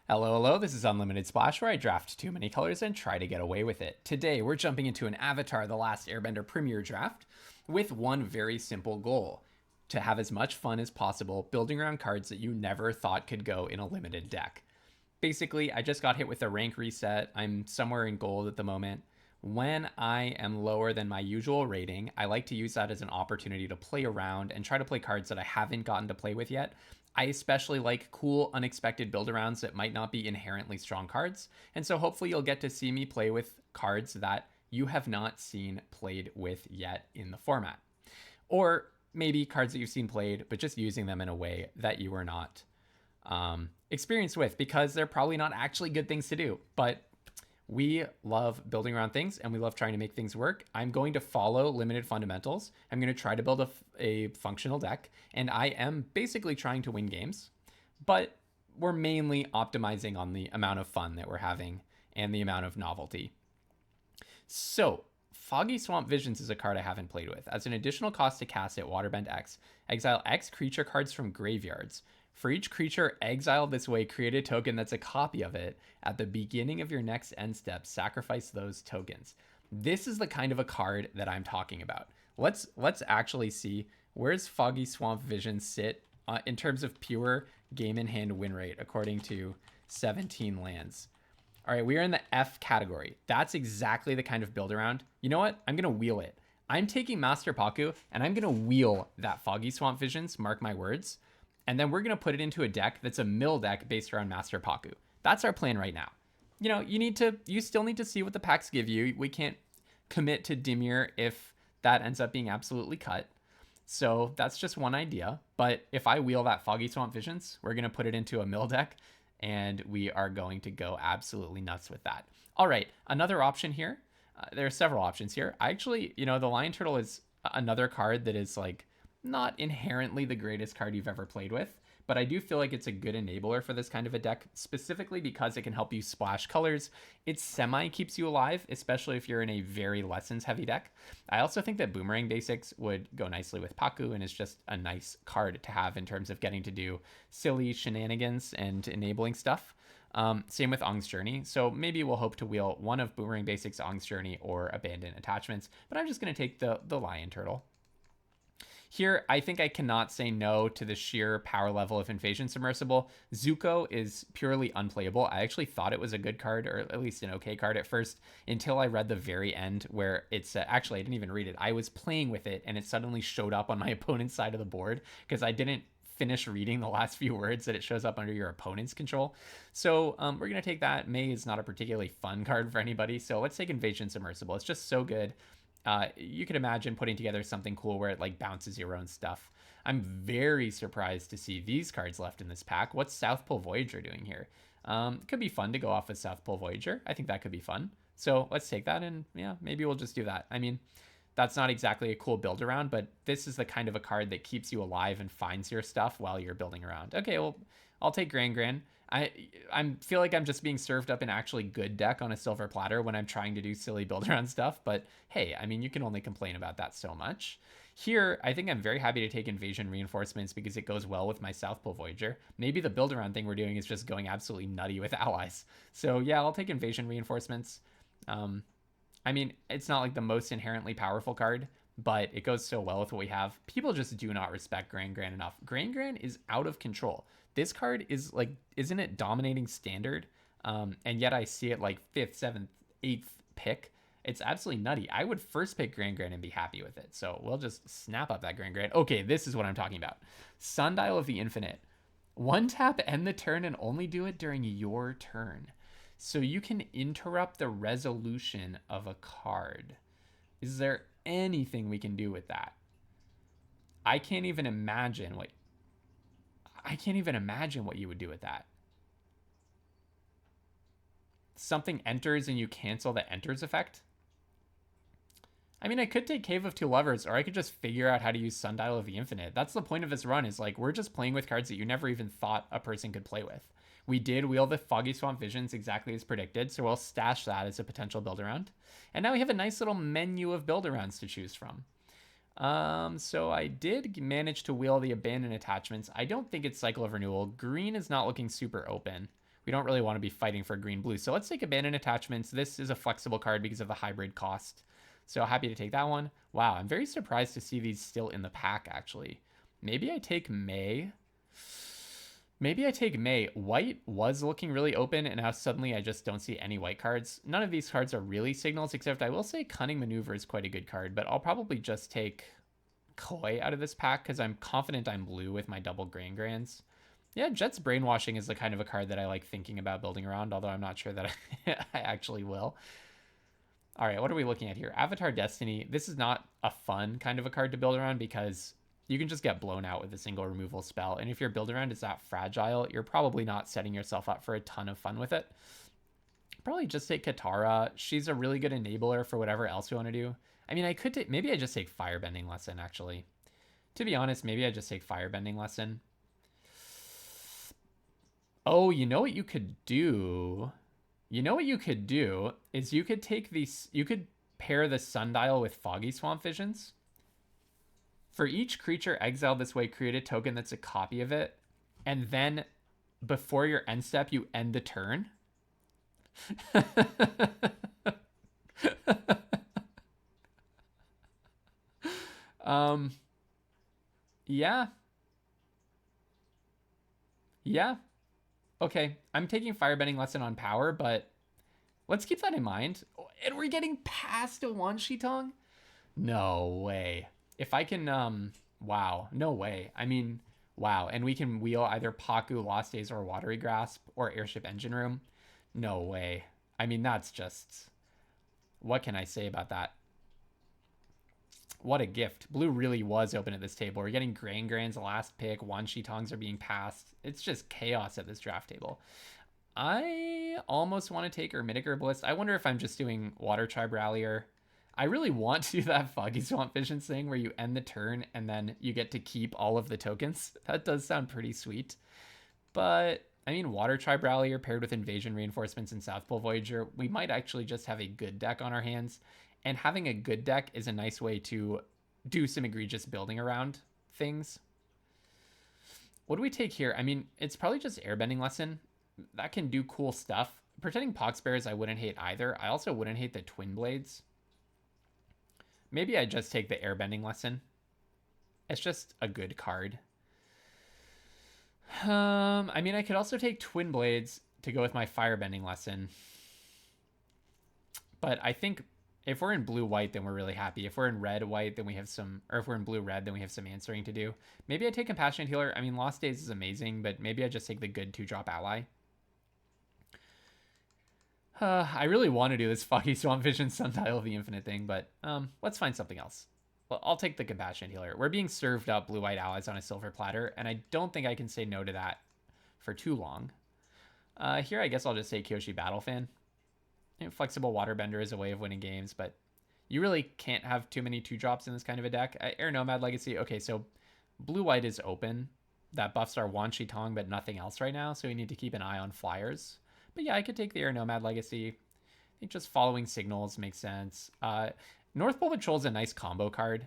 Hello, hello, this is Unlimited Splash, where I draft too many colors and try to get away with it. Today, we're jumping into an Avatar The Last Airbender Premier draft with one very simple goal: to have as much fun as possible building around cards that you never thought could go in a limited deck. Basically, I just got hit with a rank reset. I'm somewhere in gold at the moment. When I am lower than my usual rating, I like to use that as an opportunity to play around and try to play cards that I haven't gotten to play with yet. I especially like cool, unexpected build arounds that might not be inherently strong cards. And so hopefully you'll get to see me play with cards that you have not seen played with yet in the format. Or maybe cards that you've seen played, but just using them in a way that you are not experienced with, because they're probably not actually good things to do. But we love building around things and we love trying to make things work. I'm going to follow limited fundamentals. I'm going to try to build a functional deck, and I am basically trying to win games, but we're mainly optimizing on the amount of fun that we're having and the amount of novelty. So, Foggy Swamp Visions is a card I haven't played with. As an additional cost to cast it, Waterbend X, exile X creature cards from graveyards. For each creature exiled this way, create a token that's a copy of it. At the beginning of your next end step, sacrifice those tokens. This is the kind of a card that I'm talking about. Let's actually see, where's Foggy Swamp Vision sit in terms of pure game in hand win rate according to 17 lands. All right, we are in the F category. That's exactly the kind of build around. You know what? I'm going to wheel it. I'm taking Master Paku and I'm going to wheel that Foggy Swamp Visions, mark my words. And then we're going to put it into a deck that's a mill deck based around Master Paku. That's our plan right now. You know, you still need to see what the packs give you. We can't commit to Dimir if that ends up being absolutely cut. So that's just one idea. But if I wheel that Foggy Swamp Visions, we're going to put it into a mill deck and we are going to go absolutely nuts with that. All right, another option here. There are several options here. I actually, the Lion Turtle is another card that is like not inherently the greatest card you've ever played with, but I do feel like it's a good enabler for this kind of a deck, specifically because it can help you splash colors. It semi keeps you alive, especially if you're in a very lessons heavy deck. I also think that Boomerang Basics would go nicely with Paku and is just a nice card to have in terms of getting to do silly shenanigans and enabling stuff. Same with Ong's Journey. So maybe we'll hope to wheel one of Boomerang Basics, Ong's Journey, or Abandoned Attachments, but I'm just going to take the Lion Turtle. Here, I think I cannot say no to the sheer power level of Invasion Submersible. Zuko is purely unplayable. I actually thought it was a good card, or at least an okay card at first, until I read the very end where it's actually, I didn't even read it. I was playing with it, and it suddenly showed up on my opponent's side of the board because I didn't finish reading the last few words that it shows up under your opponent's control. So we're going to take that. May is not a particularly fun card for anybody, so let's take Invasion Submersible. It's just so good. You could imagine putting together something cool where it like bounces your own stuff. I'm very surprised to see these cards left in this pack. What's South Pole Voyager doing here? It could be fun to go off with South Pole Voyager. I think that could be fun. So let's take that, and yeah, maybe we'll just do that. I mean, that's not exactly a cool build around, but this is the kind of a card that keeps you alive and finds your stuff while you're building around. Okay, well, I'll take Gran. I feel like I'm just being served up an actually good deck on a silver platter when I'm trying to do silly build around stuff. But hey, I mean, you can only complain about that so much. Here, I think I'm very happy to take Invasion Reinforcements because it goes well with my South Pole Voyager. Maybe the build around thing we're doing is just going absolutely nutty with allies. So yeah, I'll take Invasion Reinforcements. I mean, it's not like the most inherently powerful card, but it goes so well with what we have. People just do not respect Gran enough. Gran is out of control. This card is like, isn't it dominating standard? And yet I see it like 5th, 7th, 8th pick. It's absolutely nutty. I would first pick Gran and be happy with it. So we'll just snap up that Gran. Okay, this is what I'm talking about. Sundial of the Infinite. One tap, end the turn, and only do it during your turn. So you can interrupt the resolution of a card. Is there anything we can do with that? I can't even imagine what you would do with that. Something enters and you cancel the enters effect? I mean, I could take Cave of Two Lovers, or I could just figure out how to use Sundial of the Infinite. That's the point of this run, is like, we're just playing with cards that you never even thought a person could play with. We did wheel the Foggy Swamp Visions exactly as predicted, so we'll stash that as a potential build around. And now we have a nice little menu of build arounds to choose from. So I did manage to wheel the Abandoned Attachments. I don't think it's Cycle of Renewal. Green is not looking super open. We don't really want to be fighting for green-blue. So let's take Abandoned Attachments. This is a flexible card because of the hybrid cost. So happy to take that one. Wow, I'm very surprised to see these still in the pack, actually. Maybe I take May. Maybe I take May. White was looking really open, and now suddenly I just don't see any white cards. None of these cards are really signals, except I will say Cunning Maneuver is quite a good card, but I'll probably just take Koi out of this pack because I'm confident I'm blue with my double Grands. Yeah, Jet's Brainwashing is the kind of a card that I like thinking about building around, although I'm not sure that I actually will. All right, what are we looking at here? Avatar Destiny. This is not a fun kind of a card to build around because you can just get blown out with a single removal spell. And if your build around is that fragile, you're probably not setting yourself up for a ton of fun with it. Probably just take Katara. She's a really good enabler for whatever else you want to do. I mean, I could take, maybe I just take Firebending Lesson, actually. To be honest, maybe I just take Firebending Lesson. Oh, you know what you could do? You know what you could do is you could take these, you could pair the Sundial with Foggy Swamp Visions. For each creature exiled this way, create a token that's a copy of it. And then before your end step, you end the turn. Yeah. Yeah. Okay, I'm taking Firebending Lesson on power, but let's keep that in mind. And we're getting past a one-sheet Tong? No way. If I can, wow, no way. I mean, wow. And we can wheel either Paku, Lost Days, or Watery Grasp, or Airship Engine Room. No way. I mean, that's just, what can I say about that? What a gift. Blue really was open at this table. We're getting Grands, last pick. One-sheet Tongs are being passed. It's just chaos at this draft table. I almost want to take Ermitic Herbalist. I wonder if I'm just doing Water Tribe Rallier. I really want to do that Foggy Swamp Visions thing where you end the turn and then you get to keep all of the tokens. That does sound pretty sweet. But, I mean, Water Tribe Rallier paired with Invasion Reinforcements and South Pole Voyager, we might actually just have a good deck on our hands. And having a good deck is a nice way to do some egregious building around things. What do we take here? I mean, it's probably just Airbending Lesson. That can do cool stuff. Pretending Poxbears I wouldn't hate either. I also wouldn't hate the Twin Blades. Maybe I just take the Airbending Lesson. It's just a good card. I mean, I could also take Twin Blades to go with my Firebending Lesson. But I think if we're in blue-white, then we're really happy. If we're in red-white, then we have some... Or if we're in blue-red, then we have some answering to do. Maybe I take Compassionate Healer. I mean, Lost Days is amazing, but maybe I just take the good 2-drop Ally. I really want to do this Foggy Swamp Vision Sundial of the Infinite thing, but let's find something else. Well, I'll take the Compassionate Healer. We're being served up blue-white allies on a silver platter, and I don't think I can say no to that for too long. Here, I guess I'll just say Kyoshi Battlefan. Flexible Waterbender is a way of winning games, but you really can't have too many 2-drops in this kind of a deck. Air Nomad Legacy. Okay, so blue-white is open. That buffs our Wan-Shi Tong, but nothing else right now, so we need to keep an eye on flyers. But yeah, I could take the Air Nomad Legacy. I think just following signals makes sense. North Pole Patrol is a nice combo card.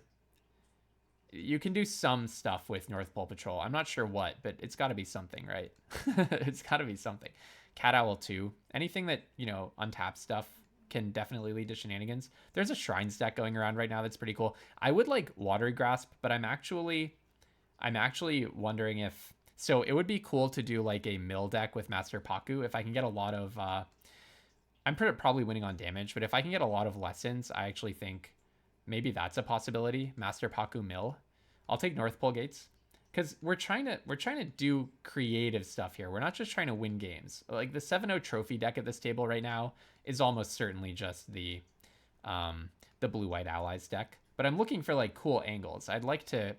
You can do some stuff with North Pole Patrol. I'm not sure what, but it's got to be something, right? It's got to be something. Cat Owl 2. Anything that, you know, untapped stuff can definitely lead to shenanigans. There's a Shrines deck going around right now that's pretty cool. I would like Watery Grasp, but I'm actually wondering if... So it would be cool to do like a mill deck with Master Paku. If I can get a lot of... I'm probably winning on damage, but if I can get a lot of lessons, I actually think maybe that's a possibility. Master Paku mill. I'll take North Pole Gates. Because we're trying to do creative stuff here. We're not just trying to win games. Like the 7-0 trophy deck at this table right now is almost certainly just the blue-white allies deck. But I'm looking for like cool angles. I'd like to...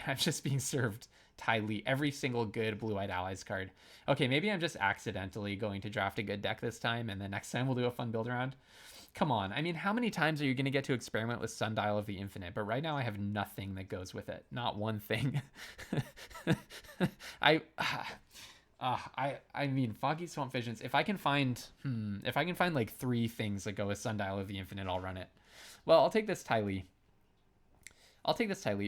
I'm just being served Ty Lee, every single good blue-white allies card. Okay, maybe I'm just accidentally going to draft a good deck this time, and then next time we'll do a fun build around. Come on. I mean, how many times are you going to get to experiment with Sundial of the Infinite? But right now I have nothing that goes with it. Not one thing. I mean, Foggy Swamp Visions. If I can find like 3 things that go with Sundial of the Infinite, I'll run it. Well, I'll take this Ty Lee.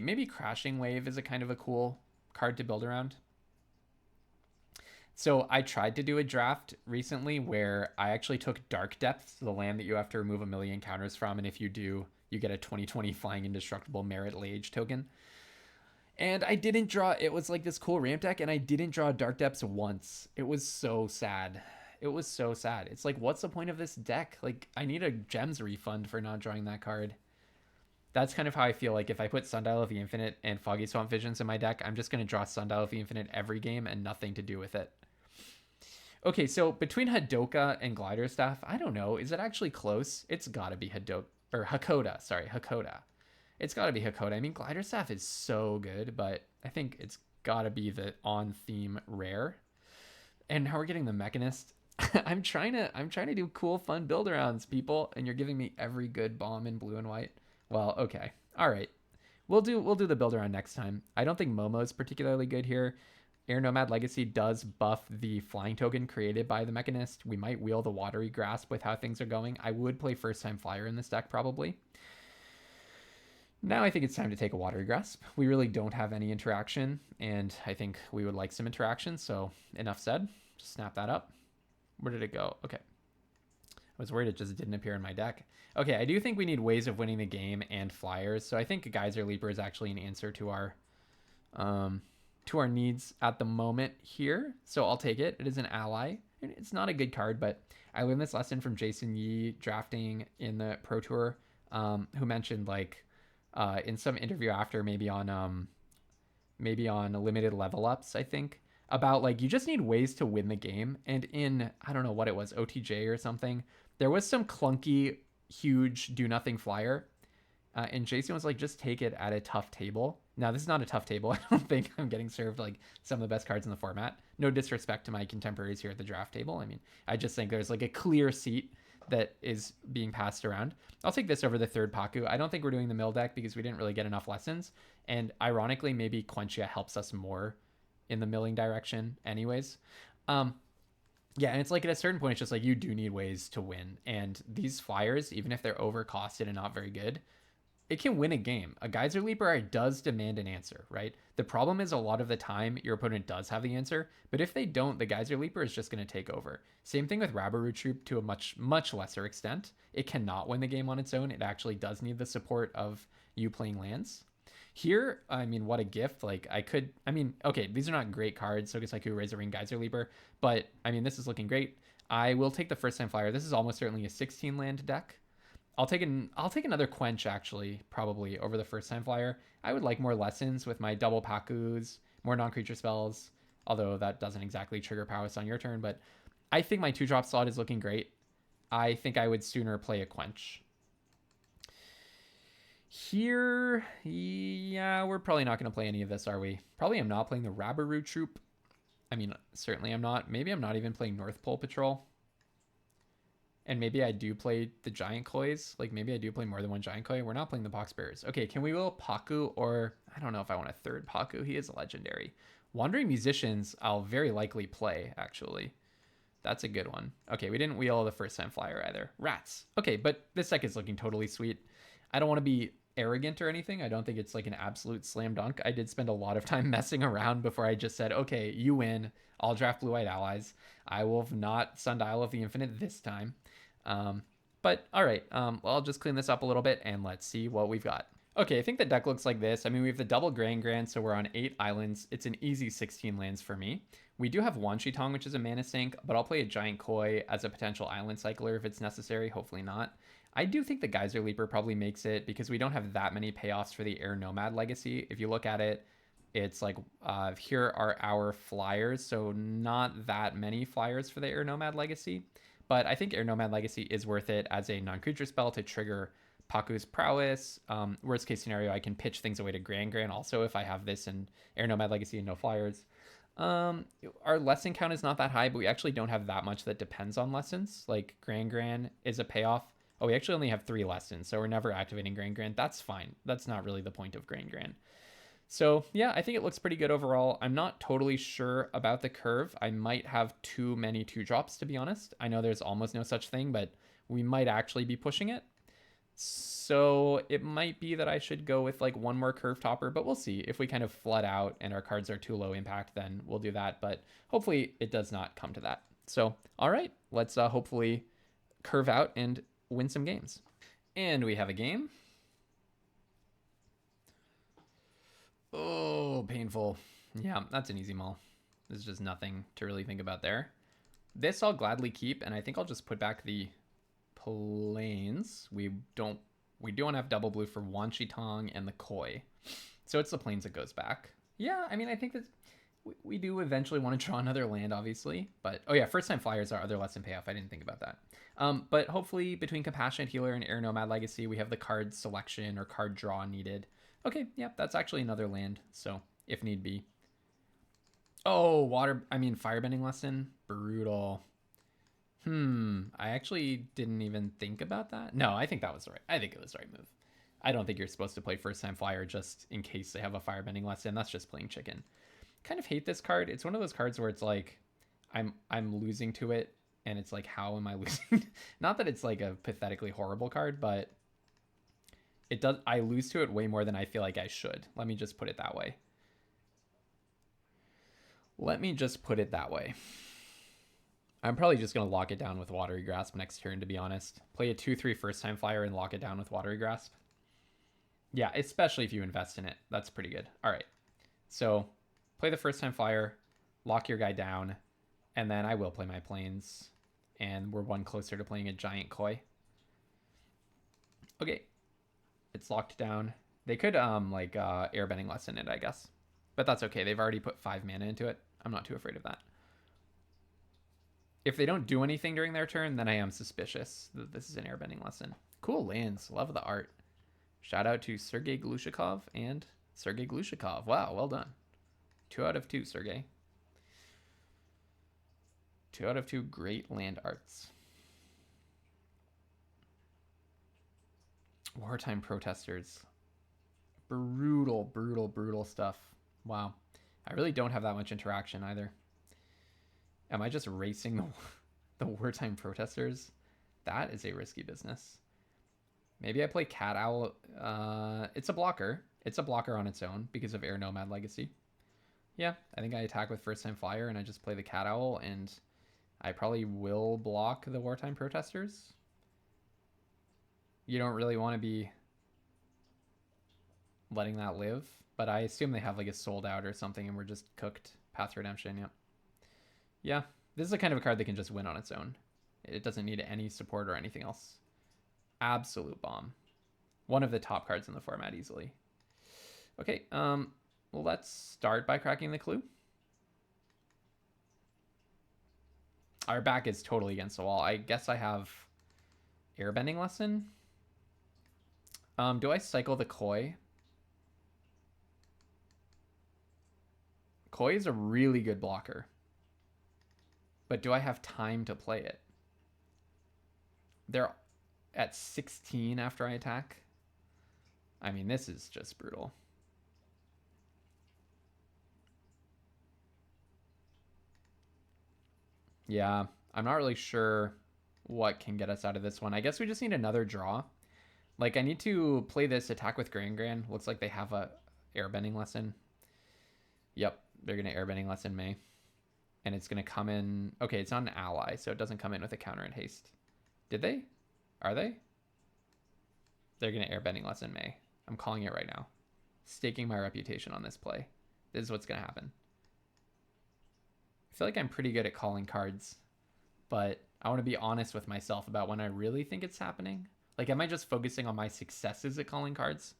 Maybe Crashing Wave is a kind of a cool card to build around. So I tried to do a draft recently where I actually took Dark Depths, the land that you have to remove a million counters from, and if you do, you get a 2020 Flying Indestructible Merit Lage token. And I didn't draw, it was like this cool ramp deck, and I didn't draw Dark Depths once. It was so sad. It was so sad. It's like, what's the point of this deck? Like, I need a gems refund for not drawing that card. That's kind of how I feel like if I put Sundial of the Infinite and Foggy Swamp Visions in my deck, I'm just going to draw Sundial of the Infinite every game and nothing to do with it. Okay, so between Hadoka and Glider Staff, I don't know. Is it actually close? It's got to be Hakoda. Sorry, Hakoda. It's got to be Hakoda. I mean, Glider Staff is so good, but I think it's got to be the on-theme rare. And now we're getting the Mechanist. I'm trying to do cool, fun build-arounds, people, and you're giving me every good bomb in blue and white. Well, okay. All right. We'll do the build-around next time. I don't think Momo's particularly good here. Air Nomad Legacy does buff the flying token created by the Mechanist. We might wheel the Watery Grasp with how things are going. I would play First Time Flyer in this deck, probably. Now I think it's time to take a Watery Grasp. We really don't have any interaction, and I think we would like some interaction, so enough said. Just snap that up. Where did it go? Okay. I was worried it just didn't appear in my deck. Okay, I do think we need ways of winning the game and flyers, so I think Geyser Leaper is actually an answer to our needs at the moment here. So I'll take it. It is an ally. It's not a good card, but I learned this lesson from Jason Yee drafting in the Pro Tour, who mentioned like in some interview after maybe on limited level ups, I think, about like you just need ways to win the game. And in I don't know what it was, OTJ or something, there was some clunky huge do nothing flyer, and Jason was like, just take it at a tough table. Now this is not a tough table. I don't think I'm getting served like some of the best cards in the format. No disrespect to my contemporaries here at the draft table. I mean, I just think there's like a clear seat that is being passed around. I'll take this over the third Paku. I don't think we're doing the mill deck because we didn't really get enough lessons, and ironically maybe Quenchia helps us more in the milling direction anyways. Yeah, and it's like at a certain point, it's just like you do need ways to win. And these flyers, even if they're overcosted and not very good, it can win a game. A Geyser Leaper does demand an answer, right? The problem is a lot of the time your opponent does have the answer, but if they don't, the Geyser Leaper is just going to take over. Same thing with Rabaru Troop to a much, much lesser extent. It cannot win the game on its own. It actually does need the support of you playing lands. Here, I mean, what a gift. Like, okay, these are not great cards, Sokusaiku, Razor Ring, Geyser Leaper, but, I mean, this is looking great. I will take the First Time Flyer. This is almost certainly a 16 land deck. I'll take another Quench, actually, probably, over the First Time Flyer. I would like more lessons with my double Pakus, more non-creature spells, although that doesn't exactly trigger prowess on your turn, but I think my 2-drop slot is looking great. I think I would sooner play a Quench. Here, yeah, we're probably not going to play any of this, are we? Probably I'm not playing the Rabaru Troop. I mean, certainly I'm not. Maybe I'm not even playing North Pole Patrol. And maybe I do play the Giant Kois. Like, maybe I do play more than one Giant Koi. We're not playing the Pox Bears. Okay, can we will Paku, or I don't know if I want a third Paku. He is legendary. Wandering Musicians, I'll very likely play, actually. That's a good one. Okay, we didn't wheel the First Time Flyer either. Rats. Okay, but this deck is looking totally sweet. I don't want to be arrogant or anything. I don't think it's like an absolute slam dunk. I did spend a lot of time messing around before I just said, okay, you win. I'll draft blue-white allies. I will not Sundial of the Infinite this time. But all right, well, I'll just clean this up a little bit and let's see what we've got. Okay, I think the deck looks like this. I mean, we have the double Gran, so we're on 8 islands. It's an easy 16 lands for me. We do have Wanshi Tong, which is a mana sink, but I'll play a Giant Koi as a potential island cycler if it's necessary. Hopefully not. I do think the Geyser Leaper probably makes it because we don't have that many payoffs for the Air Nomad Legacy. If you look at it, it's like, here are our flyers, so not that many flyers for the Air Nomad Legacy. But I think Air Nomad Legacy is worth it as a non-creature spell to trigger Paku's prowess. Worst case scenario, I can pitch things away to Gran also if I have this and Air Nomad Legacy and no flyers. Our lesson count is not that high, but we actually don't have that much that depends on lessons. Like Gran is a payoff. Oh, we actually only have 3 lessons, so we're never activating Gran. That's fine. That's not really the point of Gran. So yeah, I think it looks pretty good overall. I'm not totally sure about the curve. I might have too many 2-drops, to be honest. I know there's almost no such thing, but we might actually be pushing it. So it might be that I should go with like one more curve topper, but we'll see. If we kind of flood out and our cards are too low impact, then we'll do that. But hopefully it does not come to that. So, all right, let's hopefully curve out and win some games. And we have a game. Oh, painful. Yeah, that's an easy maul. There's just nothing to really think about there. This I'll gladly keep, and I think I'll just put back the plains. We don't have double blue for Wanshi Tong and the Koi. So it's the plains that goes back. Yeah, I mean, I think that we do eventually want to draw another land, obviously. But, oh yeah, first time flyers are other lesson payoff. I didn't think about that. But hopefully between Compassionate Healer and Air Nomad Legacy, we have the card selection or card draw needed. Okay, yeah, that's actually another land. So if need be. Oh, firebending lesson. Brutal. I actually didn't even think about that. No, I think that was right. I think it was the right move. I don't think you're supposed to play first time flyer just in case they have a firebending lesson. That's just playing chicken. Kind of hate this card. It's one of those cards where it's like I'm losing to it, and it's like, how am I losing? Not that it's like a pathetically horrible card, but I lose to it way more than I feel like I should. Let me just put it that way. I'm probably just going to lock it down with Watery Grasp next turn, to be honest. Play a 2/3 first time flyer and lock it down with Watery Grasp. Yeah, especially if you invest in it. That's pretty good. All right. So play the first time flyer, lock your guy down, and then I will play my plains. And we're one closer to playing a giant Koi. Okay. It's locked down. They could airbending lesson it, I guess. But that's okay. They've already put 5 mana into it. I'm not too afraid of that. If they don't do anything during their turn, then I am suspicious that this is an airbending lesson. Cool lands. Love the art. Shout out to Sergei Glushikov and Sergei Glushikov. Wow, well done. 2 out of 2, Sergei. 2 out of 2 great land arts. Wartime Protesters. Brutal, brutal, brutal stuff. Wow. I really don't have that much interaction either. Am I just racing the Wartime Protesters? That is a risky business. Maybe I play Cat Owl. It's a blocker. It's a blocker on its own because of Air Nomad Legacy. Yeah, I think I attack with first time flyer and I just play the Cat Owl, and I probably will block the Wartime Protesters. You don't really want to be letting that live, but I assume they have like a sold out or something and we're just cooked. Path Redemption, yep. Yeah, this is a kind of a card that can just win on its own. It doesn't need any support or anything else. Absolute bomb. One of the top cards in the format easily. Okay, well, let's start by cracking the clue. Our back is totally against the wall. I guess I have airbending lesson. Do I cycle the Koi? Koi is a really good blocker. But do I have time to play it? They're at 16 after I attack. I mean, this is just brutal. Yeah, I'm not really sure what can get us out of this one. I guess we just need another draw. Like, I need to play this attack with Gran. Looks like they have a airbending lesson. Yep, they're going to airbending lesson May. And it's going to come in... Okay, it's not an ally, so it doesn't come in with a counter and haste. Did they? Are they? They're going to airbending lesson May. I'm calling it right now. Staking my reputation on this play. This is what's going to happen. I feel like I'm pretty good at calling cards, but I want to be honest with myself about when I really think it's happening. Like, am I just focusing on my successes at calling cards?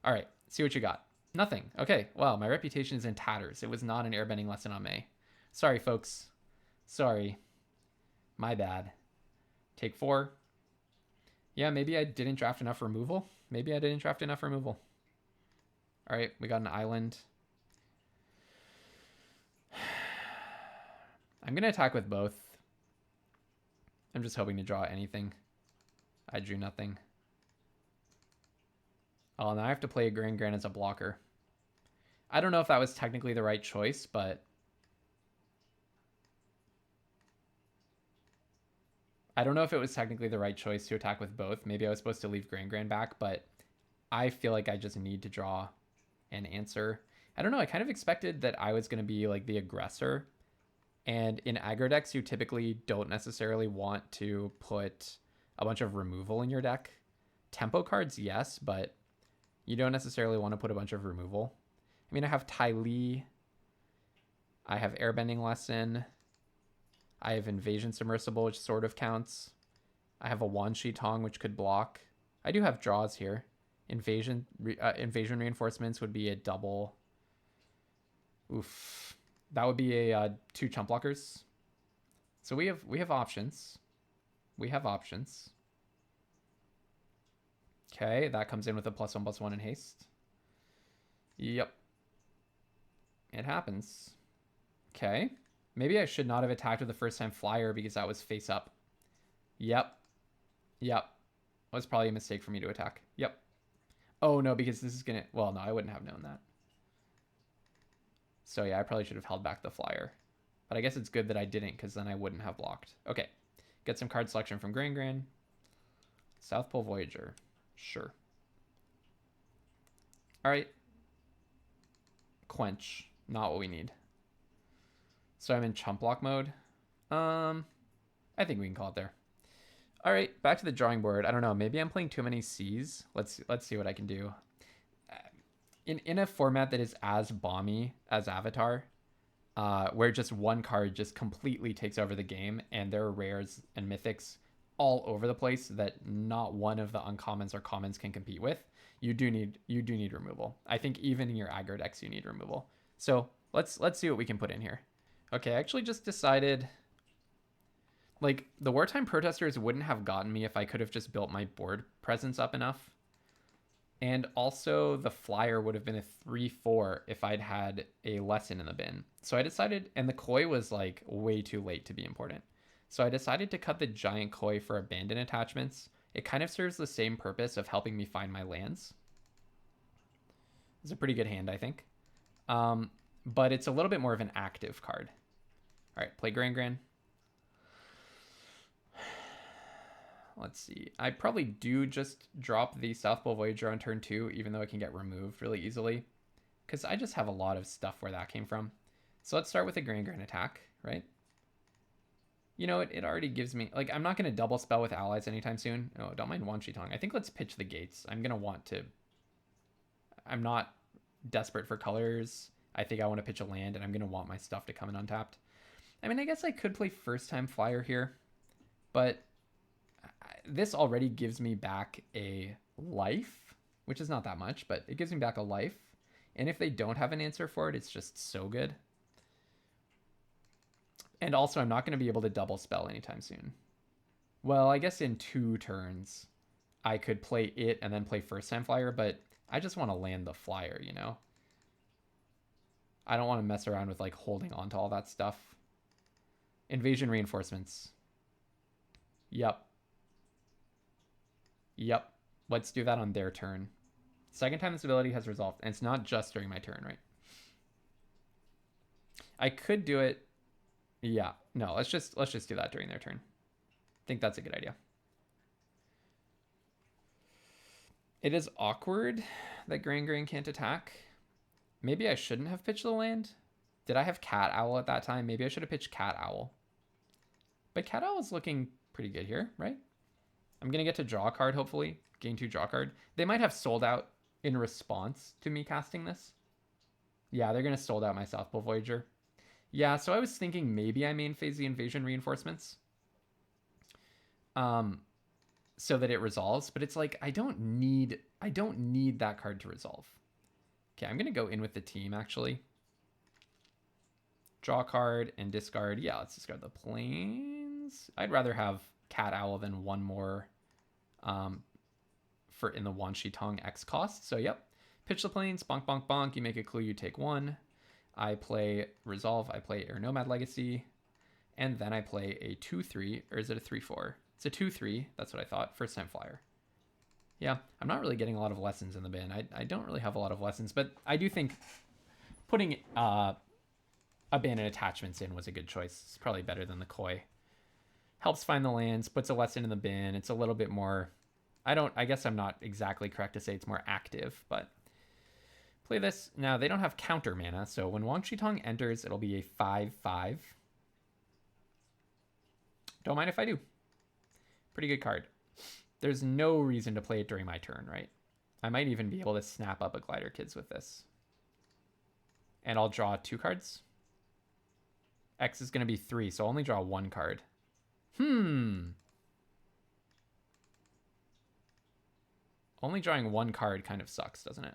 All right, see what you got. Nothing. Okay, well, my reputation is in tatters. It was not an airbending lesson on May. Sorry, folks. Sorry. My bad. Take 4. Yeah, maybe I didn't draft enough removal. All right, we got an island. I'm going to attack with both. I'm just hoping to draw anything. I drew nothing. Oh, now I have to play a Gran as a blocker. I don't know if that was technically the right choice, but I don't know if it was technically the right choice to attack with both. Maybe I was supposed to leave Gran back, but I feel like I just need to draw an answer. I don't know. I kind of expected that I was going to be like the aggressor. And in aggro decks, you typically don't necessarily want to put a bunch of removal in your deck. Tempo cards, yes, but you don't necessarily want to put a bunch of removal. I mean, I have Ty Lee. I have Airbending Lesson. I have Invasion Submersible, which sort of counts. I have a Wanshi Tong, which could block. I do have draws here. Invasion Reinforcements would be a double. Oof. That would be a 2 chump blockers. So we have options. We have options. Okay, that comes in with a +1/+1 in haste. Yep. It happens. Okay. Maybe I should not have attacked with the first time flyer because that was face up. Yep. Yep. That was probably a mistake for me to attack. Yep. Oh, no, because this is going to... Well, no, I wouldn't have known that. So, yeah, I probably should have held back the flyer. But I guess it's good that I didn't because then I wouldn't have blocked. Okay. Get some card selection from Gran. South Pole Voyager. Sure. All right. Quench. Not what we need. So I'm in chump block mode. I think we can call it there. All right, back to the drawing board. I don't know. Maybe I'm playing too many C's. Let's see what I can do. In a format that is as bomby as Avatar, where just one card just completely takes over the game, and there are rares and mythics all over the place that not one of the uncommons or commons can compete with, you do need removal. I think even in your aggro decks you need removal. So let's see what we can put in here. Okay, I actually just decided, like, the Wartime Protesters wouldn't have gotten me if I could have just built my board presence up enough. And also the flyer would have been a 3/4 if I'd had a lesson in the bin. So I decided, and the koi was like way too late to be important. So I decided to cut the giant koi for abandoned attachments. It kind of serves the same purpose of helping me find my lands. It's a pretty good hand, I think. But it's a little bit more of an active card. All right, play Gran. Let's see. I probably do just drop the South Pole Voyager on turn 2, even though it can get removed really easily. Because I just have a lot of stuff where that came from. So let's start with a Gran attack, right? You know, it already gives me... Like, I'm not going to double spell with allies anytime soon. Oh, don't mind Wanshi Tong. I think let's pitch the gates. I'm going to want to... I'm not desperate for colors. I think I want to pitch a land, and I'm going to want my stuff to come in untapped. I mean, I guess I could play first time flyer here, but this already gives me back a life, which is not that much, but it gives me back a life. And if they don't have an answer for it, it's just so good. And also, I'm not going to be able to double spell anytime soon. Well, I guess in 2 turns, I could play it and then play first time flyer, but I just want to land the flyer, you know? I don't want to mess around with like holding on to all that stuff. Invasion Reinforcements. Yep. Let's do that on their turn. Second time this ability has resolved, and it's not just during my turn, right? I could do it. Yeah. No, let's just do that during their turn. I think that's a good idea. It is awkward that Gran can't attack. Maybe I shouldn't have pitched the land. Did I have Cat Owl at that time? Maybe I should have pitched Cat Owl. But Cat Owl is looking pretty good here, right? I'm going to get to draw a card, hopefully. Gain 2 draw card. They might have sold out in response to me casting this. Yeah, they're going to sold out my South Pole Voyager. Yeah, so I was thinking maybe I main phase the Invasion Reinforcements. So that it resolves. But it's like, I don't need that card to resolve. Okay, I'm going to go in with the team, actually. Draw card and discard. Yeah, let's discard the planes. I'd rather have Cat Owl than one more for in the Wanshi Tong X cost. So, yep. Pitch the planes. Bonk, bonk, bonk. You make a clue. You take 1. I play Resolve. I play Air Nomad Legacy. And then I play a 2/3. Or is it a 3/4? It's a 2/3. That's what I thought. First time flyer. Yeah, I'm not really getting a lot of lessons in the bin. I don't really have a lot of lessons, but I do think putting abandoned attachments in was a good choice. It's probably better than the koi. Helps find the lands, puts a lesson in the bin. It's a little bit more, I guess I'm not exactly correct to say it's more active, but play this. Now, they don't have counter mana, so when Wang Tong enters, it'll be a 5/5. Don't mind if I do. Pretty good card. There's no reason to play it during my turn, right? I might even be able to snap up a Glider Kids with this. And I'll draw 2 cards. X is going to be 3, so I'll only draw 1 card. Only drawing 1 card kind of sucks, doesn't it?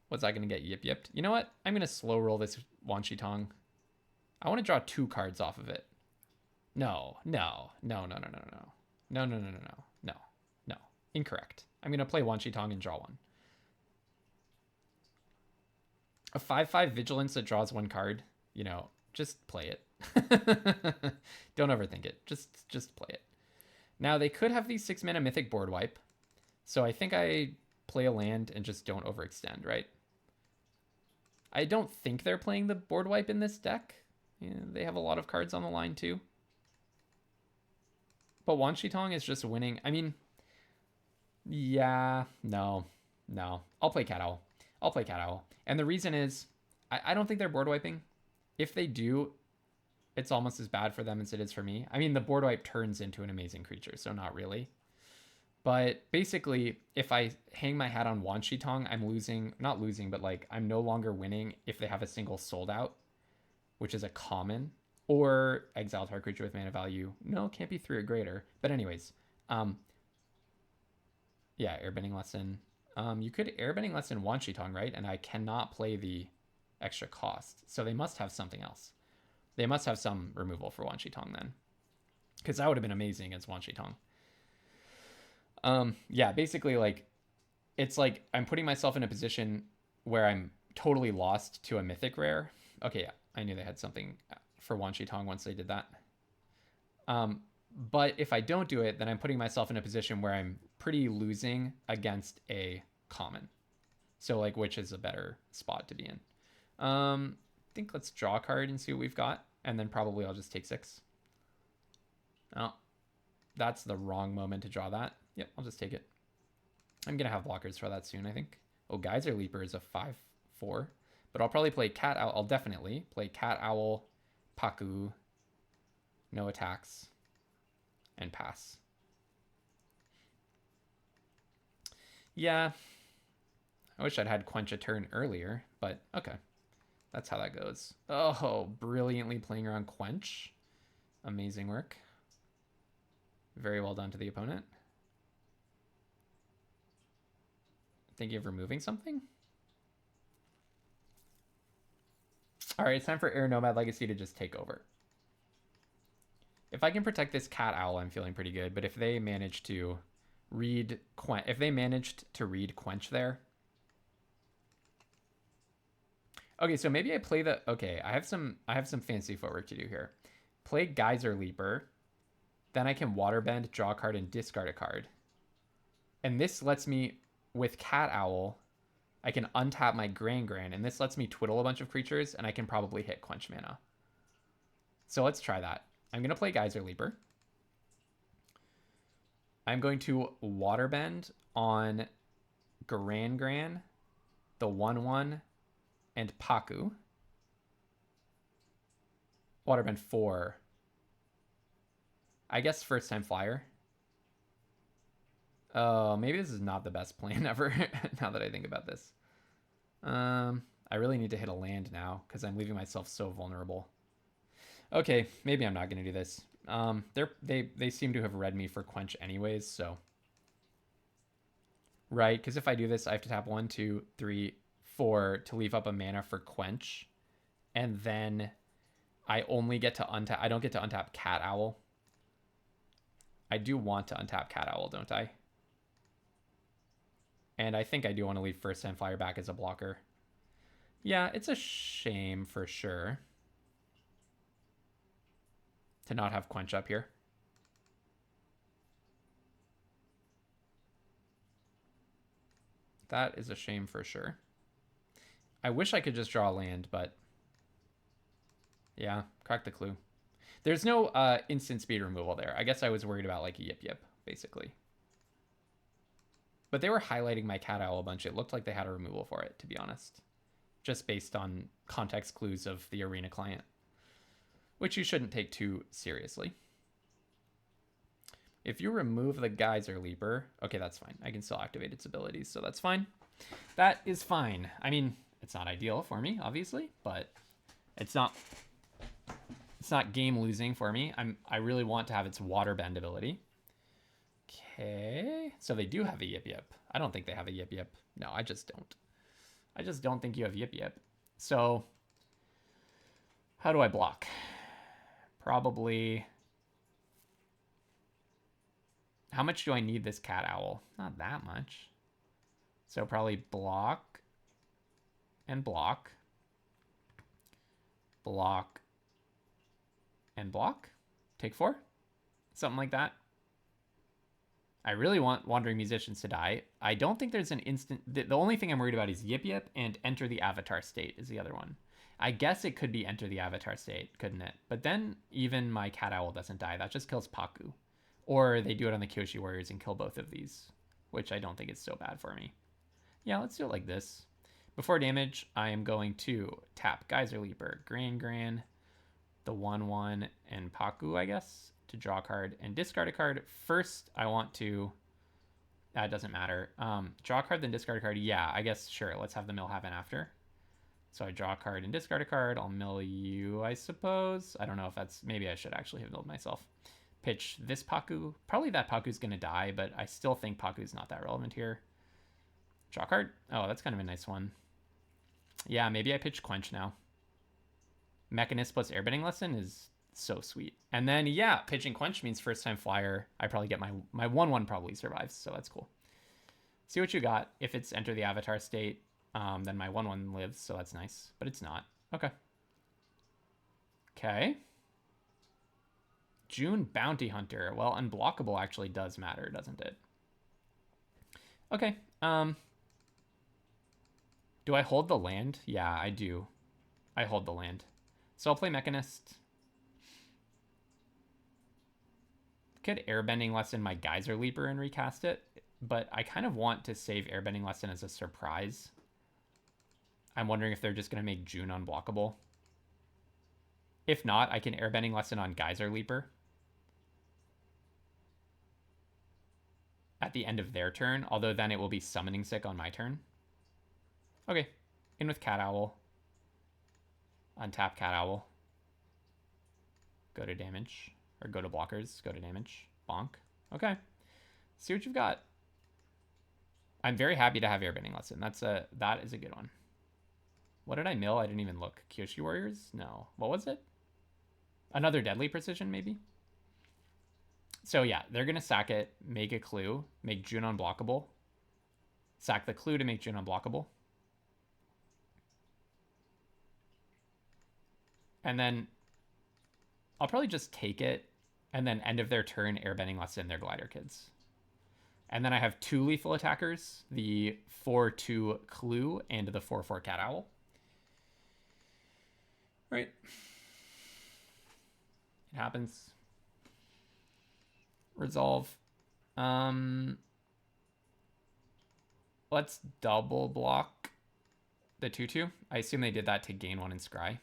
What's that going to get yipped? You know what? I'm going to slow roll this Wan Shi Tong. I want to draw 2 cards off of it. No. Incorrect. I'm going to play Wan Shi Tong and draw 1. A 5/5 Vigilance that draws 1 card. You know, just play it. Don't overthink it. Just play it. Now, they could have these 6 mana Mythic board wipe. So I think I play a land and just don't overextend, right? I don't think they're playing the board wipe in this deck. Yeah, they have a lot of cards on the line too. But Wan Shi Tong is just winning. I mean, yeah, no. I'll play Cat Owl. And the reason is, I don't think they're board wiping. If they do, it's almost as bad for them as it is for me. I mean, the board wipe turns into an amazing creature, so not really. But basically, if I hang my hat on Wan Shi Tong, I'm losing, not losing, but like I'm no longer winning if they have a single sold out, which is a common, or exile target creature with mana value. No, can't be 3 or greater. But anyways, yeah, Airbending Lesson. You could Airbending Lesson Wan Shi Tong, right? And I cannot play the extra cost. So they must have something else. They must have some removal for Wan Shi Tong then. Because that would have been amazing against Wan Shi Tong. Yeah, basically, like, it's like I'm putting myself in a position where I'm totally lost to a mythic rare. Okay, yeah, I knew they had something for Wan Shi Tong once they did that. But if I don't do it, then I'm putting myself in a position where I'm pretty losing against a common. So, like, which is a better spot to be in? I think let's draw a card and see what we've got. And then probably I'll just take 6. Oh, that's the wrong moment to draw that. Yep, I'll just take it. I'm going to have blockers for that soon, I think. Oh, Geyser Leaper is a 5/4. But I'll probably play Cat Owl. I'll definitely play Cat Owl, Paku, no attacks, and pass. Yeah. I wish I'd had Quench a turn earlier, but okay. That's how that goes. Oh, brilliantly playing around Quench. Amazing work. Very well done to the opponent. Thinking of removing something? All right, it's time for Air Nomad Legacy to just take over. If I can protect this Cat Owl, I'm feeling pretty good. But if they manage to read Quench there. Okay, so maybe I play the. Okay, I have some fancy footwork to do here. Play Geyser Leaper, then I can Waterbend, draw a card, and discard a card. And this lets me, with Cat Owl, I can untap my Gran, and this lets me twiddle a bunch of creatures, and I can probably hit Quench mana. So let's try that. I'm going to play Geyser Leaper. I'm going to Waterbend on Gran, the 1/1, and Paku. Waterbend 4. I guess first time flyer. Oh, maybe this is not the best plan ever, now that I think about this. I really need to hit a land now, because I'm leaving myself so vulnerable. Okay, maybe I'm not going to do this. They seem to have read me for Quench anyways, so. Right, because if I do this, I have to tap 1, 2, 3, 4 to leave up a mana for Quench. And then I only get to untap. I don't get to untap Cat Owl. I do want to untap Cat Owl, don't I? And I think I do want to leave first time flyer back as a blocker. Yeah, it's a shame for sure to not have Quench up here. That is a shame for sure. I wish I could just draw a land, but yeah, crack the clue. There's no instant speed removal there. I guess I was worried about like a yip yip, basically. But they were highlighting my cat owl a bunch. It looked like they had a removal for it, to be honest. Just based on context clues of the arena client, which you shouldn't take too seriously. If you remove the Geyser Leaper, okay, that's fine. I can still activate its abilities, so that's fine. That is fine. I mean, it's not ideal for me, obviously, but it's not game losing for me. I really want to have its water bend ability. Okay, so they do have a yip yip. I don't think they have a yip yip. No, I just don't. I just don't think you have yip yip. So how do I block? Probably. How much do I need this cat owl? Not that much. So probably block and block. Block and block. Take 4. Something like that. I really want Wandering Musicians to die. I don't think there's an instant... The only thing I'm worried about is Yip Yip and Enter the Avatar State is the other one. I guess it could be Enter the Avatar State, couldn't it? But then even my Cat Owl doesn't die. That just kills Paku. Or they do it on the Kyoshi Warriors and kill both of these, which I don't think is so bad for me. Yeah, let's do it like this. Before damage, I am going to tap Geyser Leaper, Gran, the 1/1, and Paku, I guess, to draw a card and discard a card. First, I want to... That doesn't matter. Draw a card, then discard a card. Yeah, I guess, sure. Let's have the mill happen after. So I draw a card and discard a card. I'll mill you, I suppose. I don't know if that's... Maybe I should actually have milled myself. Pitch this Paku. Probably that Paku's going to die, but I still think Paku's not that relevant here. Draw a card. Oh, that's kind of a nice one. Yeah, maybe I pitch Quench now. Mechanist plus Airbending Lesson is so sweet. And then, yeah, pitching Quench means first time flyer. I probably get my 1/1 probably survives, so that's cool. See what you got. If it's Enter the Avatar State, then my 1/1 lives, so that's nice. But it's not. Okay. Okay. June Bounty Hunter. Well, unblockable actually does matter, doesn't it? Okay. Do I hold the land? Yeah, I do. I hold the land. So I'll play Mechanist. Could Airbending Lesson my Geyser Leaper and recast it, but I kind of want to save Airbending Lesson as a surprise. I'm wondering if they're just going to make June unblockable. If not, I can Airbending Lesson on Geyser Leaper at the end of their turn, although then it will be Summoning Sick on my turn. Okay, in with Cat Owl. Untap Cat Owl. Go to damage. Or go to blockers. Go to damage. Bonk. Okay. See what you've got. I'm very happy to have Airbending Lesson. That is a good one. What did I mill? I didn't even look. Kyoshi Warriors? No. What was it? Another Deadly Precision, maybe? So yeah, they're going to sack it, make a clue, make June unblockable. Sack the clue to make June unblockable. And then I'll probably just take it, and then end of their turn, Airbending Lesson their Glider Kids. And then I have 2 lethal attackers, the 4/2 Clue and the 4/4 Cat Owl. Right. It happens. Resolve. Let's double block the 2/2. I assume they did that to gain 1 in Scry.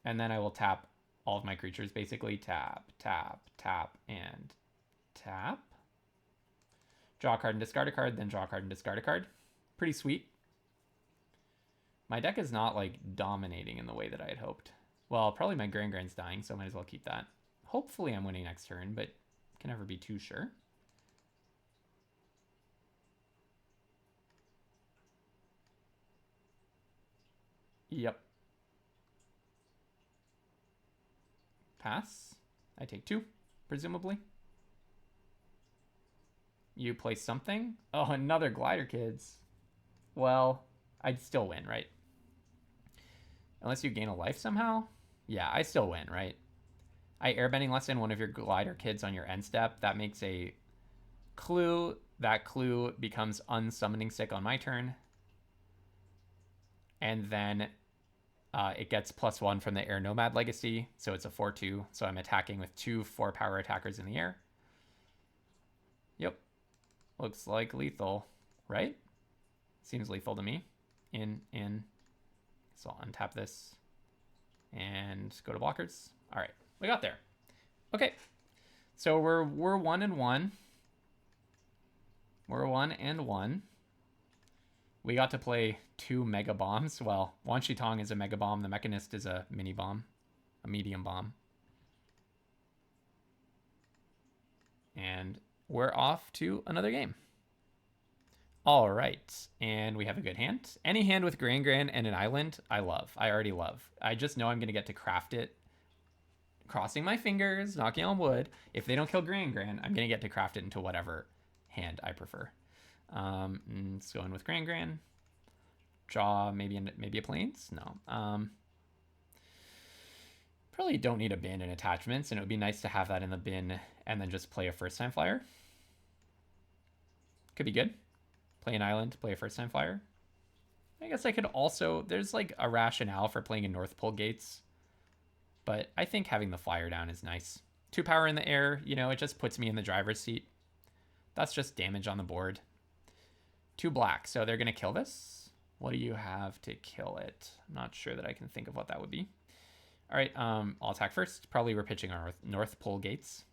And then I will tap all of my creatures, basically. Tap, tap, tap, and tap. Draw a card and discard a card, then draw a card and discard a card. Pretty sweet. My deck is not, like, dominating in the way that I had hoped. Well, probably my Gran's dying, so I might as well keep that. Hopefully I'm winning next turn, but can never be too sure. Yep. Pass. I take 2, presumably. You play something? Oh, another Glider Kids. Well, I'd still win, right? Unless you gain a life somehow? Yeah, I still win, right? I Airbending Lesson one of your Glider Kids on your end step. That makes a clue. That clue becomes Unsummoning Sick on my turn. And then It gets +1 from the Air Nomad Legacy, so it's a 4-2. So I'm attacking with 2 4-power attackers in the air. Yep. Looks like lethal, right? Seems lethal to me. In. So I'll untap this and go to blockers. All right, we got there. Okay, so we're 1-1. We're 1-1. We got to play 2 mega bombs. Well, Wan Shi Tong is a mega bomb. The Mechanist is a mini bomb, a medium bomb. And we're off to another game. All right, and we have a good hand. Any hand with Gran and an island, I love. I already love. I just know I'm going to get to craft it. Crossing my fingers, knocking on wood. If they don't kill Gran, I'm going to get to craft it into whatever hand I prefer. Let's go in with Gran. Draw maybe a plains? No. Probably don't need abandon attachments, and it would be nice to have that in the bin and then just play a first time flyer. Could be good. Play an island, play a first time flyer. I guess I could also, there's like a rationale for playing in North Pole gates, but I think having the flyer down is nice. 2 power in the air, you know, it just puts me in the driver's seat. That's just damage on the board. 2 black, so they're gonna kill this. What do you have to kill it? I'm not sure that I can think of what that would be. All right, I'll attack first. Probably we're pitching our North Pole gates.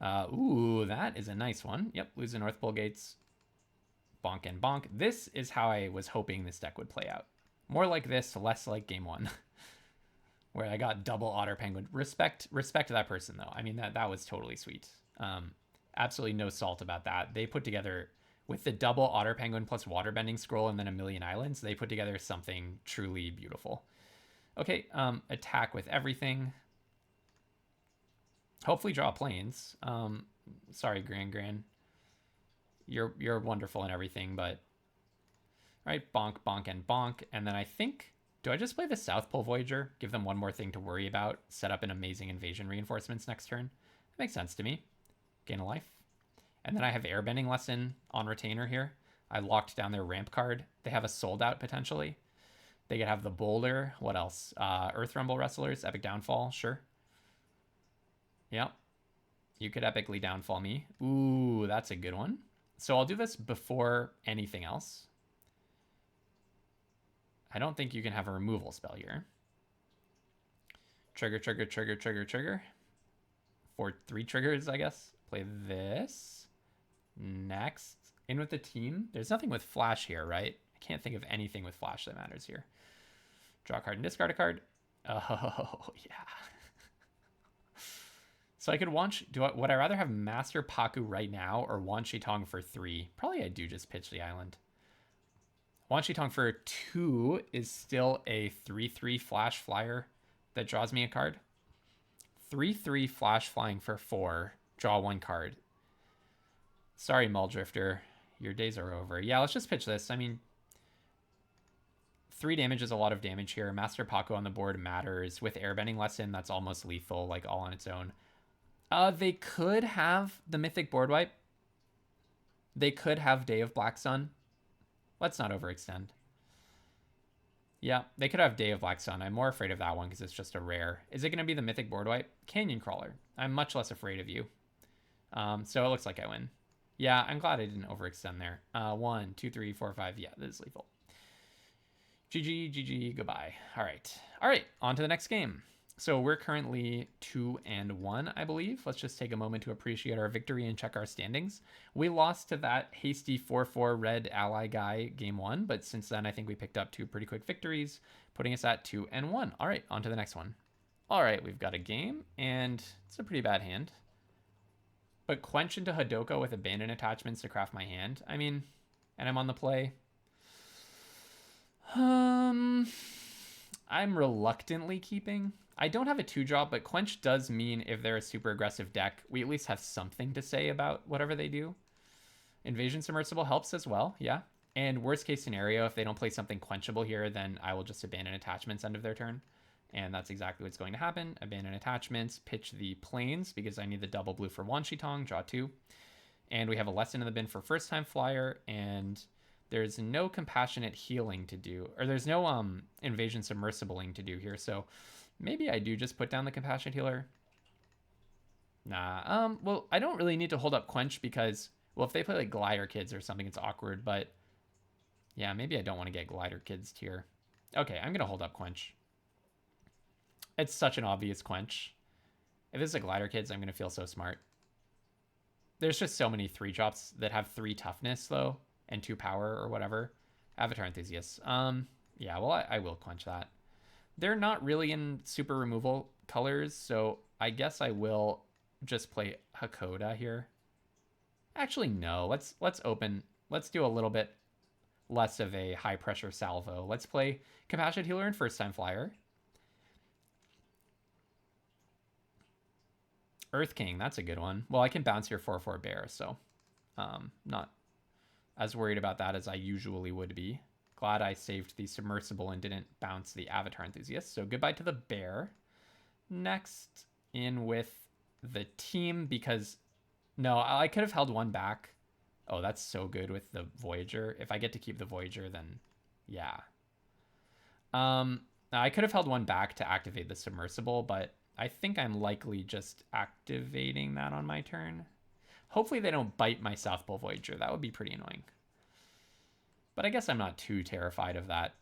Ooh, that is a nice one. Yep, lose the North Pole gates. Bonk and bonk. This is how I was hoping this deck would play out. More like this, less like game 1. Where I got double Otter Penguin. Respect that person, though. I mean, that was totally sweet. Absolutely no salt about that. They put together, with the double Otter Penguin plus Waterbending Scroll and then a million islands, they put together something truly beautiful. Okay, attack with everything. Hopefully draw plains. Sorry, Gran. You're wonderful and everything, but all right, bonk, bonk, and bonk. And then I think, do I just play the South Pole Voyager? Give them one more thing to worry about. Set up an amazing invasion reinforcements next turn. That makes sense to me. Gain a life. And then I have Airbending Lesson on retainer here. I locked down their ramp card. They have a sold out potentially. They could have the Boulder. What else? Earth Rumble Wrestlers, Epic Downfall, sure. Yep. You could epically downfall me. Ooh, that's a good one. So I'll do this before anything else. I don't think you can have a removal spell here. Trigger. 3 triggers, I guess. Play this. Next. In with the team. There's nothing with flash here, right? I can't think of anything with flash that matters here. Draw a card and discard a card. Oh, yeah. So I could would I rather have Master Paku right now or Wan Shi Tong for 3? Probably I do just pitch the island. Wan Shi Tong for 2 is still a 3/3 flash flyer that draws me a card. 3/3 flash flying for 4. Draw 1 card. Sorry, Muldrifter. Your days are over. Yeah, let's just pitch this. I mean, 3 damage is a lot of damage here. Master Paku on the board matters. With Airbending Lesson, that's almost lethal, like all on its own. They could have the Mythic board wipe. They could have Day of Black Sun. Let's not overextend. Yeah, they could have Day of Black Sun. I'm more afraid of that one because it's just a rare. Is it going to be the Mythic board wipe? Canyon Crawler. I'm much less afraid of you. So it looks like I win. Yeah, I'm glad I didn't overextend there. 1, 2, 3, 4, 5. Yeah, this is lethal. GG, goodbye. All right, on to the next game. So we're currently 2-1, I believe. Let's just take a moment to appreciate our victory and check our standings. We lost to that hasty 4-4 red ally guy game 1, but since then I think we picked up 2 pretty quick victories, putting us at 2-1. All right, on to the next one. All right, we've got a game, and it's a pretty bad hand. But Quench into Hadouka with abandon attachments to craft my hand. I mean, and I'm on the play. I'm reluctantly keeping. I don't have a 2-drop, but Quench does mean if they're a super aggressive deck, we at least have something to say about whatever they do. Invasion Submersible helps as well, yeah. And worst case scenario, if they don't play something quenchable here, then I will just abandon attachments end of their turn. And that's exactly what's going to happen. Abandon attachments, pitch the plains because I need the double blue for Wan Shi Tong, draw 2. And we have a lesson in the bin for first time flyer, and There's no compassionate healing to do, or there's no invasion submersibling to do here. So maybe I do just put down the compassionate healer. Nah. Well, I don't really need to hold up quench because, well, if they play like glider kids or something, it's awkward. But yeah, maybe I don't want to get glider kids here. Okay, I'm gonna hold up quench. It's such an obvious quench. If it's a glider kids, I'm gonna feel so smart. There's just so many 3-drops that have 3 toughness though and 2 power or whatever. Avatar enthusiasts. Yeah, well, I will quench that. They're not really in super removal colors, so I guess I will just play Hakoda here. Actually, no. Let's open. Let's do a little bit less of a high pressure salvo. Let's play Compassionate Healer and First Time Flyer. Earth King, that's a good one. Well, I can bounce your 4/4 bear, so not as worried about that as I usually would be. Glad I saved the submersible and didn't bounce the Avatar Enthusiast. So goodbye to the bear. Next, in with the team, because no, I could have held one back. Oh, that's so good with the Voyager. If I get to keep the Voyager, then yeah. I could have held one back to activate the submersible, but I think I'm likely just activating that on my turn. Hopefully they don't bite my South Pole Voyager. That would be pretty annoying. But I guess I'm not too terrified of that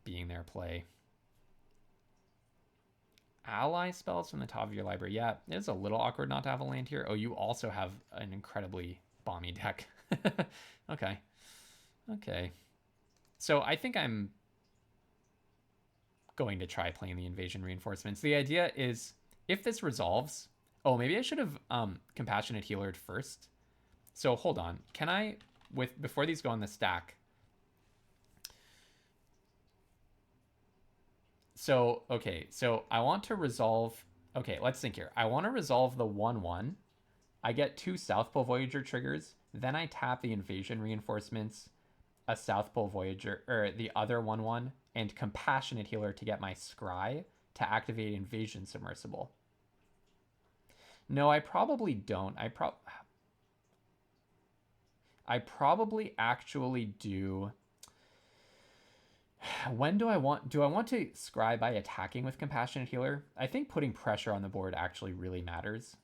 being their play. Ally spells from the top of your library. Yeah, it's a little awkward not to have a land here. Oh, you also have an incredibly bomby deck. Okay. Okay. So I think I'm going to try playing the invasion reinforcements. The idea is if this resolves... Oh, maybe I should have Compassionate Healered first. So hold on. Can I, before these go on the stack... So, okay, so I want to resolve... Okay, let's think here. I want to resolve the 1/1. I get 2 South Pole Voyager triggers. Then I tap the invasion reinforcements, a South Pole Voyager, or the other 1/1, and Compassionate Healer to get my Scry to activate Invasion Submersible. No, I probably don't. I probably actually do... When do I want to scry by attacking with Compassionate Healer? I think putting pressure on the board actually really matters.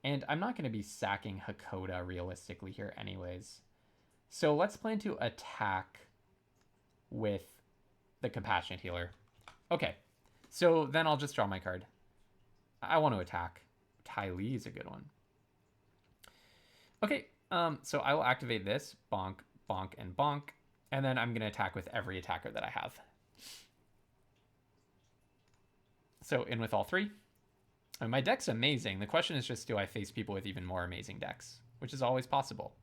And I'm not going to be sacking Hakoda realistically here anyways. So let's plan to attack with the Compassionate Healer. Okay, so then I'll just draw my card. I want to attack. Ty Lee is a good one. Okay, so I will activate this. Bonk, bonk, and bonk. And then I'm going to attack with every attacker that I have. So in with all 3. And my deck's amazing. The question is just, do I face people with even more amazing decks? Which is always possible.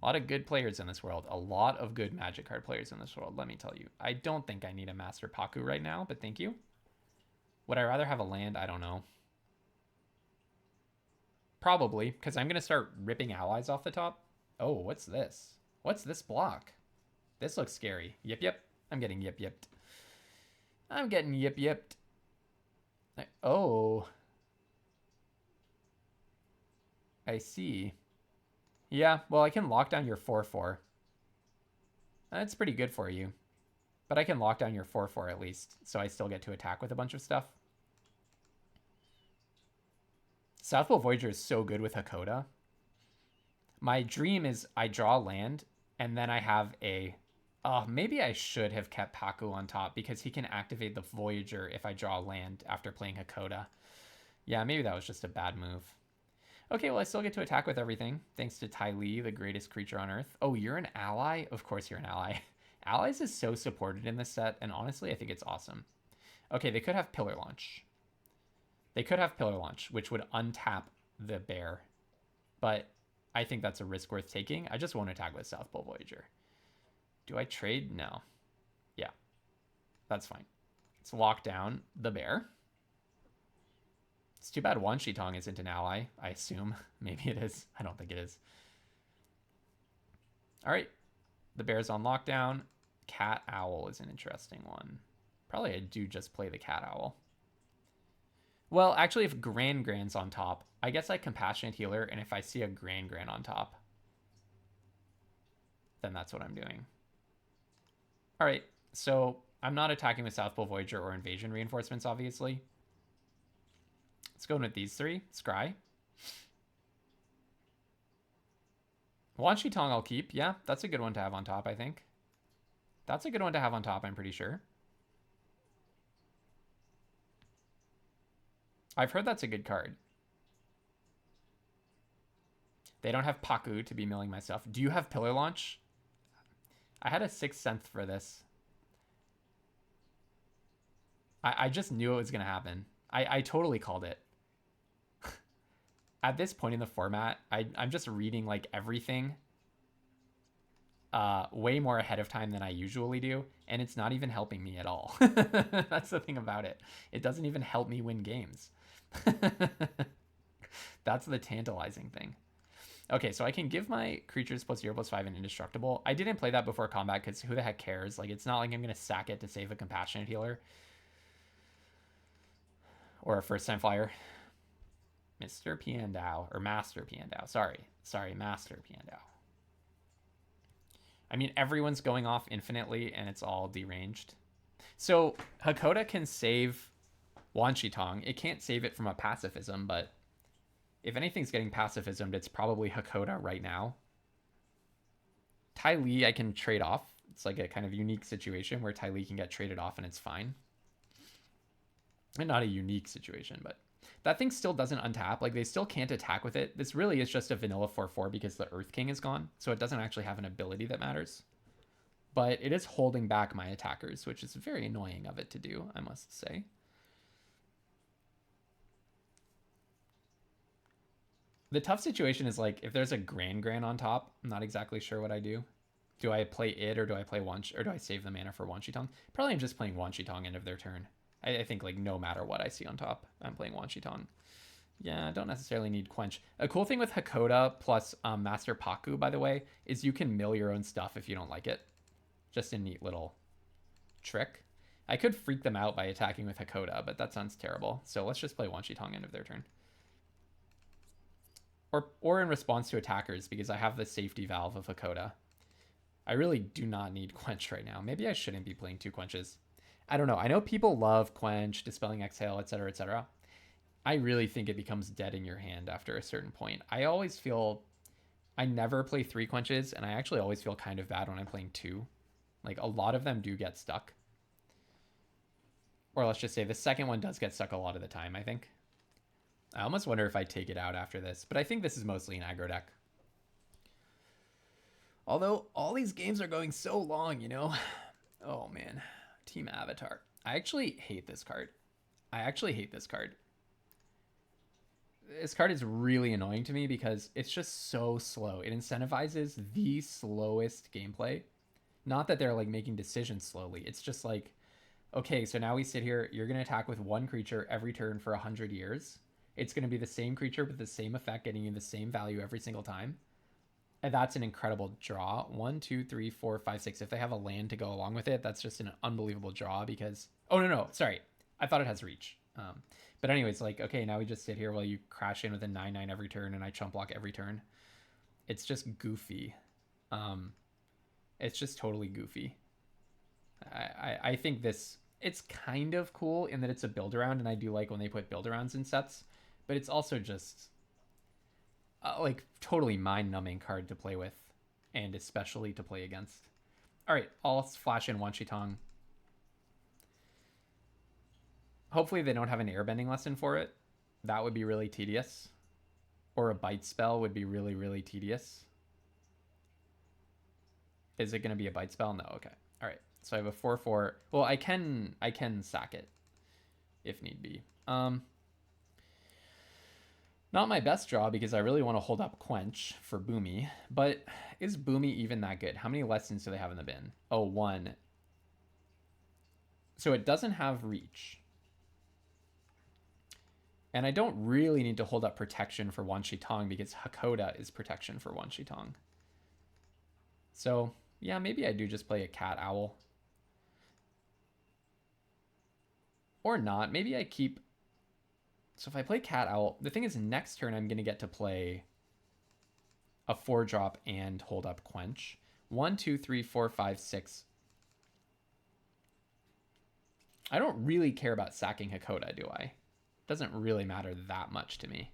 A lot of good players in this world. A lot of good Magic card players in this world, let me tell you. I don't think I need a Master Paku right now, but thank you. Would I rather have a land? I don't know. Probably, because I'm going to start ripping allies off the top. Oh, what's this? What's this block? This looks scary. Yip, yip. I'm getting yip, yipped. I'm getting yip, yipped. Oh. I see. Yeah, well, I can lock down your 4/4. That's pretty good for you. But I can lock down your 4/4 at least, so I still get to attack with a bunch of stuff. South Pole Voyager is so good with Hakoda. My dream is I draw land, and then I have a... Oh, maybe I should have kept Paku on top, because he can activate the Voyager if I draw land after playing Hakoda. Yeah, maybe that was just a bad move. Okay, well, I still get to attack with everything, thanks to Ty Lee, the greatest creature on Earth. Oh, you're an ally? Of course you're an ally. Allies is so supported in this set, and honestly, I think it's awesome. Okay, they could have Pillar Launch. They could have Pillar Launch, which would untap the bear. But I think that's a risk worth taking. I just won't attack with South Pole Voyager. Do I trade? No. Yeah, that's fine. Let's lock down the bear. It's too bad Tong isn't an ally, I assume. Maybe it is. I don't think it is. All right. The bear's on lockdown. Cat Owl is an interesting one. Probably I do just play the Cat Owl. Well, actually, if Grand's on top, I guess I Compassionate Healer, and if I see a Grand on top, then that's what I'm doing. All right, so I'm not attacking with South Pole Voyager or Invasion reinforcements, obviously. Let's go in with these three. Scry. Wan Shi Tong I'll keep. Yeah, that's a good one to have on top, I think. That's a good one to have on top, I'm pretty sure. I've heard that's a good card. They don't have Paku to be milling my stuff. Do you have Pillar Launch? I had a 6th Sense for this. I just knew it was going to happen. I totally called it. At this point in the format, I'm just reading like everything way more ahead of time than I usually do, and it's not even helping me at all. That's the thing about it. It doesn't even help me win games. That's the tantalizing thing. Okay, so I can give my creatures +0/+5 and indestructible. I didn't play that before combat because who the heck cares? Like, it's not like I'm going to sack it to save a compassionate healer. Or a first time flyer. Mr. Piandao, or Master Piandao. Sorry, Master Piandao. I mean, everyone's going off infinitely and it's all deranged. So Hakoda can save Wan Shi Tong. It can't save it from a pacifism, but if anything's getting pacifismed, it's probably Hakoda right now. Ty Lee I can trade off. It's like a kind of unique situation where Ty Lee can get traded off and it's fine. And not a unique situation, but that thing still doesn't untap. Like, they still can't attack with it. This really is just a vanilla 4/4 because the Earth King is gone, so it doesn't actually have an ability that matters. But it is holding back my attackers, which is very annoying of it to do, I must say. The tough situation is, like, if there's a Gran on top, I'm not exactly sure what I do. Do I play it, or do I play or do I save the mana for Wan Shi Tong? Probably I'm just playing Wan Shi Tong end of their turn. I think, like, no matter what I see on top, I'm playing Wan Shi Tong. Yeah, I don't necessarily need Quench. A cool thing with Hakoda plus Master Paku, by the way, is you can mill your own stuff if you don't like it. Just a neat little trick. I could freak them out by attacking with Hakoda, but that sounds terrible. So let's just play Wan Shi Tong end of their turn. Or in response to attackers, because I have the safety valve of Hakoda. I really do not need Quench right now. Maybe I shouldn't be playing 2 Quenches. I don't know. I know people love Quench, Dispelling Exhale, etc., etc. I really think it becomes dead in your hand after a certain point. I always feel... I never play 3 Quenches, and I actually always feel kind of bad when I'm playing 2. Like, a lot of them do get stuck. Or let's just say the second one does get stuck a lot of the time, I think. I almost wonder if I take it out after this, but I think this is mostly an aggro deck. Although, all these games are going so long, you know? Oh, man. Team Avatar. I actually hate this card. This card is really annoying to me because it's just so slow. It incentivizes the slowest gameplay. Not that they're, like, making decisions slowly. It's just like, okay, so now we sit here. You're going to attack with 1 creature every turn for 100 years. It's going to be the same creature with the same effect, getting you the same value every single time. And that's an incredible draw. 1, 2, 3, 4, 5, 6. If they have a land to go along with it, that's just an unbelievable draw because... Oh, no. Sorry. I thought it has reach. But anyways, like, okay, now we just sit here while you crash in with a 9/9 every turn and I chump block every turn. It's just goofy. It's just totally goofy. I think this... It's kind of cool in that it's a build-around, and I do like when they put build-arounds in sets. But it's also just... like, totally mind-numbing card to play with, and especially to play against. All right, I'll flash in Wan Shi Tong. Hopefully they don't have an airbending lesson for it. That would be really tedious. Or a bite spell would be really, really tedious. Is it going to be a bite spell? No, okay. All right, so I have a 4/4. Well, I can sack it if need be. Not my best draw because I really want to hold up Quench for Boomy, but is Boomy even that good? How many lessons do they have in the bin? Oh, 1. So it doesn't have reach. And I don't really need to hold up protection for Wan Shi Tong because Hakoda is protection for Wan Shi Tong. So, yeah, maybe I do just play a Cat Owl. Or not. Maybe I keep... So if I play Cat Owl, the thing is next turn I'm going to get to play a 4-drop and hold up Quench. 1, 2, 3, 4, 5, 6. I don't really care about sacking Hakoda, do I? Doesn't really matter that much to me.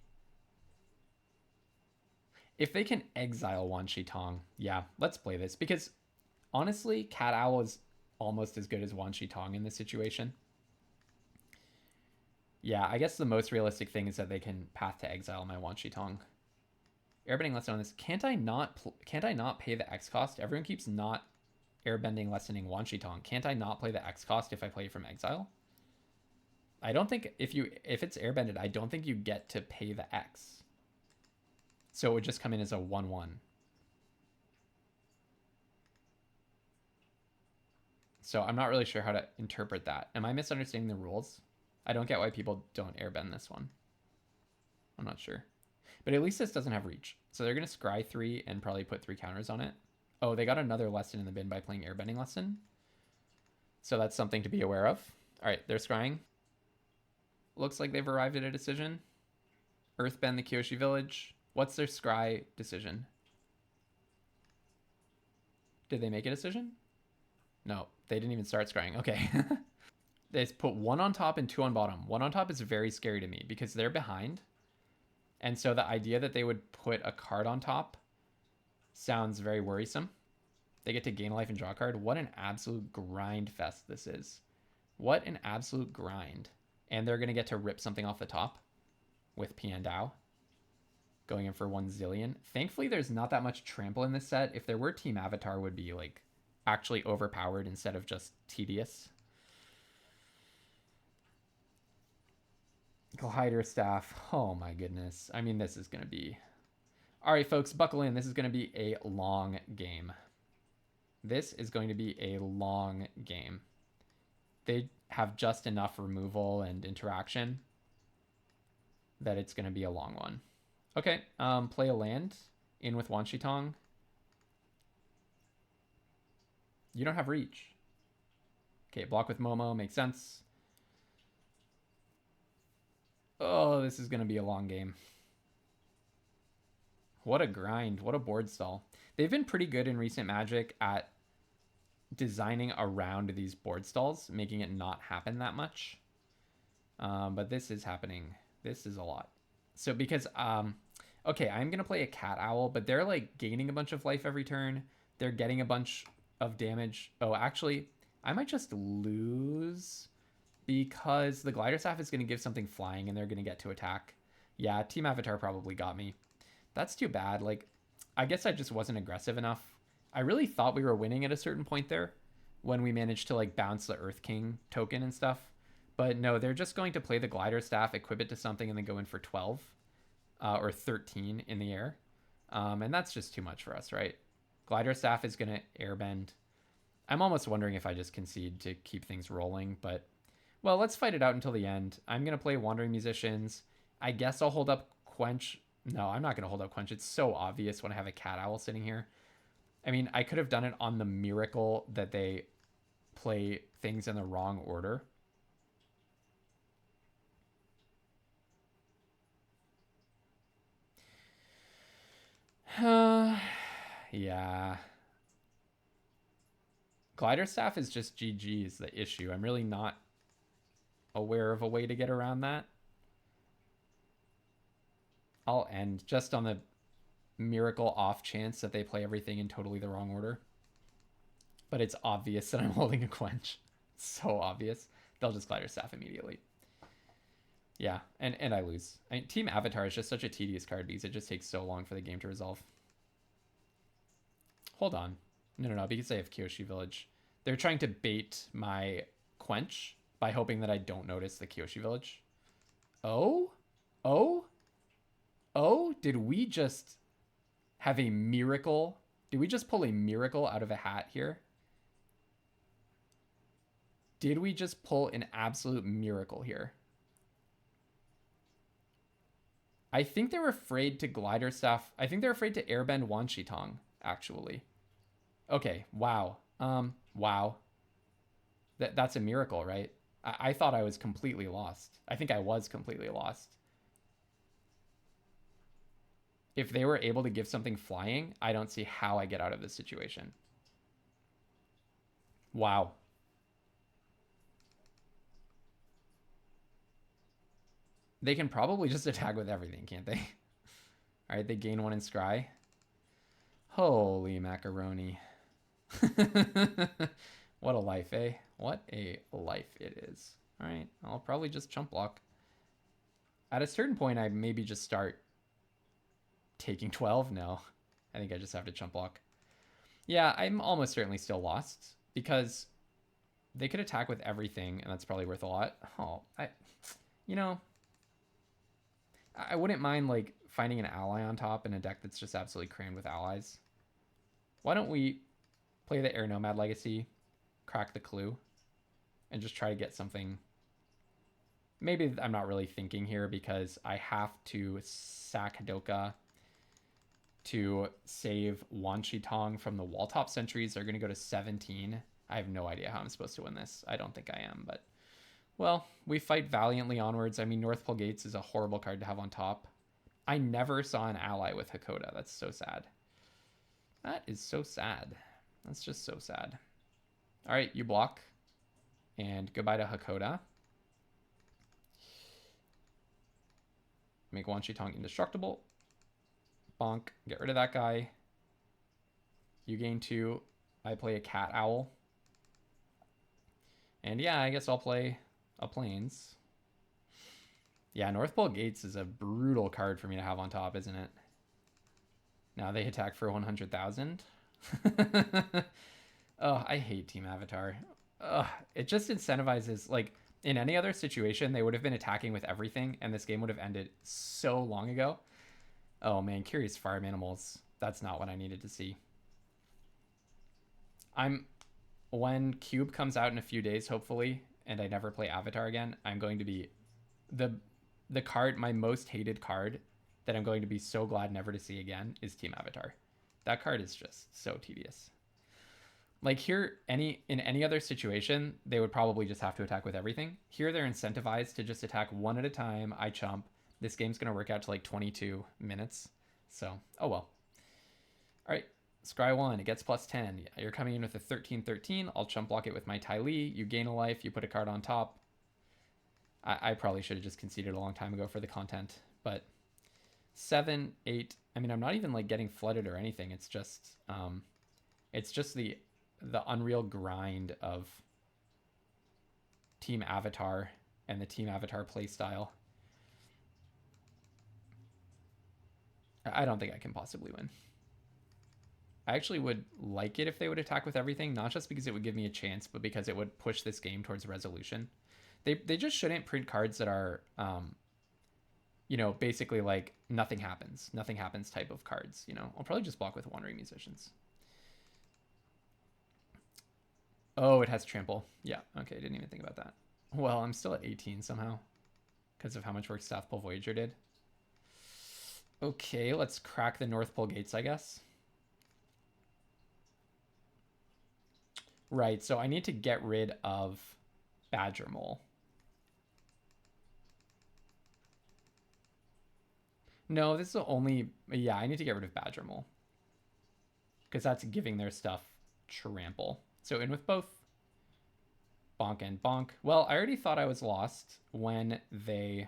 If they can exile Wan Shi Tong, yeah, let's play this. Because honestly, Cat Owl is almost as good as Wan Shi Tong in this situation. Yeah, I guess the most realistic thing is that they can path to exile my Wan Shi Tong. Airbending lesson on this. Can't I not pay the X cost? Everyone keeps not airbending lessening Wan Shi Tong. Can't I not play the X cost if I play from exile? I don't think if it's airbended, I don't think you get to pay the X. So it would just come in as a 1/1. So I'm not really sure how to interpret that. Am I misunderstanding the rules? I don't get why people don't airbend this one. I'm not sure. But at least this doesn't have reach. So they're going to scry 3 and probably put 3 counters on it. Oh, they got another lesson in the bin by playing airbending lesson. So that's something to be aware of. All right, they're scrying. Looks like they've arrived at a decision. Earthbend the Kyoshi village. What's their scry decision? Did they make a decision? No, they didn't even start scrying. Okay. They put 1 on top and 2 on bottom. 1 on top is very scary to me because they're behind. And so the idea that they would put a card on top sounds very worrisome. They get to gain a life and draw a card. What an absolute grind fest this is. What an absolute grind. And they're going to get to rip something off the top with Piandao. Going in for 1 zillion. Thankfully, there's not that much trample in this set. If there were, Team Avatar would be like actually overpowered instead of just tedious. Glider staff. Oh my goodness. I mean, this is going to be... All right, folks, buckle in. This is going to be a long game. This is going to be a long game. They have just enough removal and interaction that it's going to be a long one. Okay, play a land in with Wan Shi Tong. You don't have reach. Okay, block with Momo. Makes sense. Oh, this is going to be a long game. What a grind. What a board stall. They've been pretty good in recent Magic at designing around these board stalls, making it not happen that much. But this is happening. This is a lot. So because, okay, I'm going to play a Cat Owl, but they're like gaining a bunch of life every turn. They're getting a bunch of damage. Oh, actually, I might just lose because the Glider Staff is going to give something flying and they're going to get to attack. Yeah, Team Avatar probably got me. That's too bad. Like, I guess I just wasn't aggressive enough. I really thought we were winning at a certain point there when we managed to like bounce the Earth King token and stuff. But no, they're just going to play the Glider Staff, equip it to something, and then go in for 12 or 13 in the air. And that's just too much for us, right? Glider Staff is going to airbend. I'm almost wondering if I just concede to keep things rolling, but well, let's fight it out until the end. I'm going to play Wandering Musicians. I guess I'll hold up Quench. No, I'm not going to hold up Quench. It's so obvious when I have a Cat Owl sitting here. I mean, I could have done it on the miracle that they play things in the wrong order. Yeah. Glider Staff is just GG is the issue. I'm really not aware of a way to get around that. I'll end just on the miracle off chance that they play everything in totally the wrong order. But it's obvious that I'm holding a Quench. It's so obvious. They'll just Glider Staff immediately. Yeah, and I lose. Team Avatar is just such a tedious card because it just takes so long for the game to resolve. Hold on. No, because they have Kyoshi Village. They're trying to bait my Quench by hoping that I don't notice the Kyoshi Village. Oh? Did we just have a miracle? Did we just pull a miracle out of a hat here? Did we just pull an absolute miracle here? I think they're afraid to Glider Staff. I think they're afraid to airbend Wan Shi Tong, actually. Okay, wow. Wow. That's a miracle, right? I thought I was completely lost. I think I was completely lost. If they were able to give something flying, I don't see how I get out of this situation. Wow. They can probably just attack with everything, can't they? All right, they gain 1 in scry. Holy macaroni. What a life, eh? What a life it is. All right, I'll probably just chump block. At a certain point, I maybe just start taking 12. No, I think I just have to chump block. Yeah, I'm almost certainly still lost because they could attack with everything, and that's probably worth a lot. Oh, you know, I wouldn't mind like finding an ally on top in a deck that's just absolutely crammed with allies. Why don't we play the Air Nomad Legacy, crack the clue, and just try to get something. Maybe I'm not really thinking here because I have to sack Hadoka to save Tong from the wall top sentries. They're going to go to 17. I have no idea how I'm supposed to win this. I don't think I am, but well, we fight valiantly onwards. I mean, North Pole Gates is a horrible card to have on top. I never saw an ally with Hakoda. That's so sad. That is so sad. That's just so sad. All right, you block. And goodbye to Hakoda. Make Tong indestructible. Bonk. Get rid of that guy. You gain 2. I play a cat owl. And yeah, I guess I'll play a plains. Yeah, North Pole Gates is a brutal card for me to have on top, isn't it? Now they attack for 100,000. Oh, I hate Team Avatar. It just incentivizes, like, in any other situation, they would have been attacking with everything, and this game would have ended so long ago. Oh man, Curious Farm Animals. That's not what I needed to see. When Cube comes out in a few days, hopefully, and I never play Avatar again, I'm going to be the card, my most hated card that I'm going to be so glad never to see again is Team Avatar. That card is just so tedious. Like here, in any other situation, they would probably just have to attack with everything. Here, they're incentivized to just attack one at a time. I chump. This game's going to work out to like 22 minutes. So, oh well. All right, scry 1, it gets plus 10. Yeah, you're coming in with a 13-13. I'll chump block it with my Ty Lee. You gain a life. You put a card on top. I probably should have just conceded a long time ago for the content. But 7, 8. I mean, I'm not even like getting flooded or anything. It's just the unreal grind of Team Avatar and the Team Avatar playstyle. I don't think I can possibly win. I actually would like it if they would attack with everything, not just because it would give me a chance, but because it would push this game towards resolution. They just shouldn't print cards that are, you know, basically like nothing happens type of cards. You know, I'll probably just block with Wandering Musicians. Oh, it has trample. Yeah, okay, didn't even think about that. Well, I'm still at 18 somehow because of how much work South Pole Voyager did. Okay, let's crack the North Pole Gates, I guess. Right, so I need to get rid of Badger Mole. No, this is only... Yeah, I need to get rid of Badger Mole. Because that's giving their stuff trample. So in with both. Bonk and bonk. Well, I already thought I was lost when they...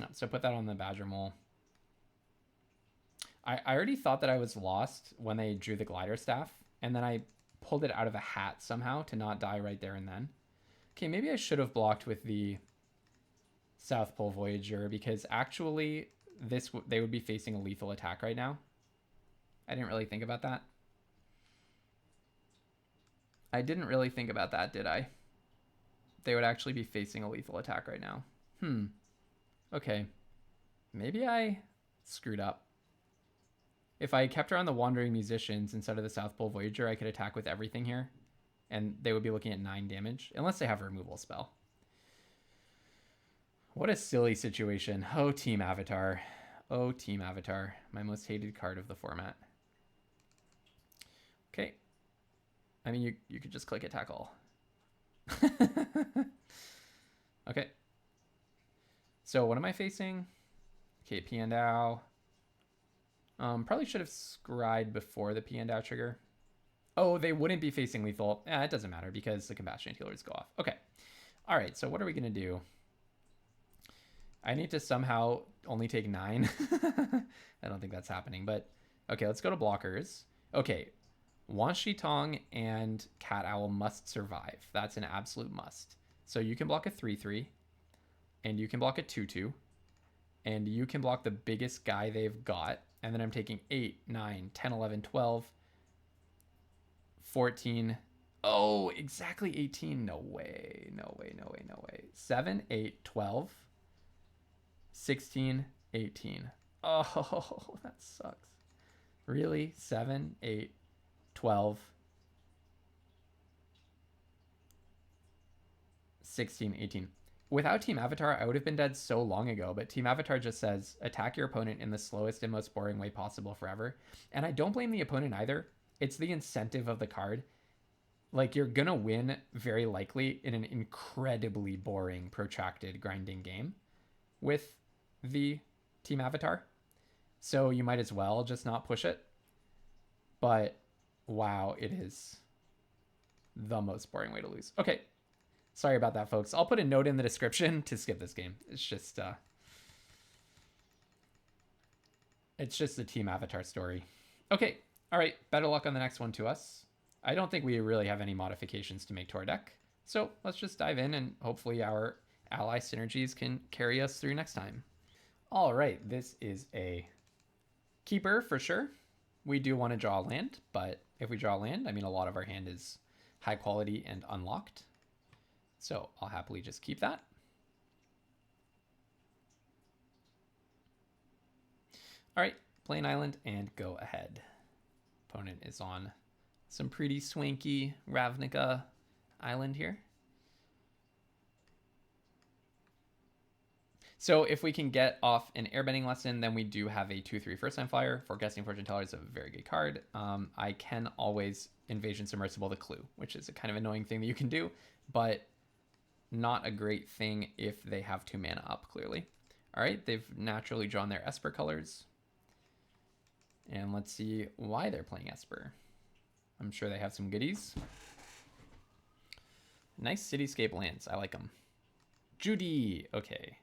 Oh, so put that on the Badger Mole. I already thought that I was lost when they drew the glider staff. And then I pulled it out of a hat somehow to not die right there and then. Okay, maybe I should have blocked with the South Pole Voyager because actually they would be facing a lethal attack right now. I didn't really think about that. I didn't really think about that, did I? They would actually be facing a lethal attack right now. Okay. Maybe I screwed up. If I kept her on the Wandering Musicians instead of the South Pole Voyager, I could attack with everything here. And they would be looking at 9 damage. Unless they have a removal spell. What a silly situation. Oh, Team Avatar. Oh, Team Avatar. My most hated card of the format. Okay. I mean, you could just click attack all. Okay. So what am I facing? Okay, Piandao. Probably should have scried before the Piandao trigger. Oh, they wouldn't be facing lethal. It doesn't matter because the Compassionate Healers go off. Okay. All right, so what are we going to do? I need to somehow only take 9. I don't think that's happening, but okay, let's go to blockers. Okay, Wanshi Tong and Cat Owl must survive. That's an absolute must. So you can block a 3/3, and you can block a 2/2, and you can block the biggest guy they've got. And then I'm taking 8, 9, 10, 11, 12, 14. Oh, exactly 18. No way. No way, no way, no way. 7, 8, 12, 16, 18. Oh, that sucks. Really? 7, 8, 12, 16, 18. Without Team Avatar, I would have been dead so long ago, but Team Avatar just says, attack your opponent in the slowest and most boring way possible forever. And I don't blame the opponent either. It's the incentive of the card. Like, you're gonna win very likely in an incredibly boring, protracted, grinding game with the Team Avatar. So you might as well just not push it. But wow, it is the most boring way to lose. Okay. Sorry about that, folks. I'll put a note in the description to skip this game. It's just a Team Avatar story. Okay. All right. Better luck on the next one to us. I don't think we really have any modifications to make to our deck. So let's just dive in and hopefully our ally synergies can carry us through next time. All right. This is a keeper for sure. We do want to draw a land, but if we draw land, I mean, a lot of our hand is high quality and unlocked. So I'll happily just keep that. All right, play an island and go ahead. Opponent is on some pretty swanky Ravnica island here. So if we can get off an airbending lesson, then we do have a 2/3 first time flyer. Forecasting Fortune Teller is a very good card. I can always Invasion Submersible the Clue, which is a kind of annoying thing that you can do, but not a great thing if they have 2 mana up, clearly. All right, they've naturally drawn their Esper colors. And let's see why they're playing Esper. I'm sure they have some goodies. Nice cityscape lands. I like them. Judy. Okay.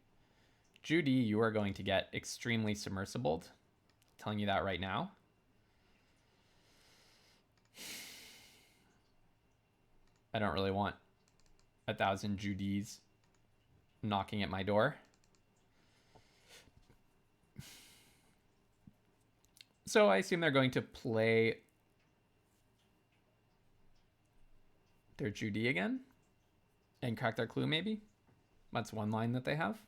Judy, you are going to get extremely submersibled. Telling you that right now. I don't really want 1,000 Judys knocking at my door. So I assume they're going to play their Judy again and crack their clue, maybe. That's one line that they have.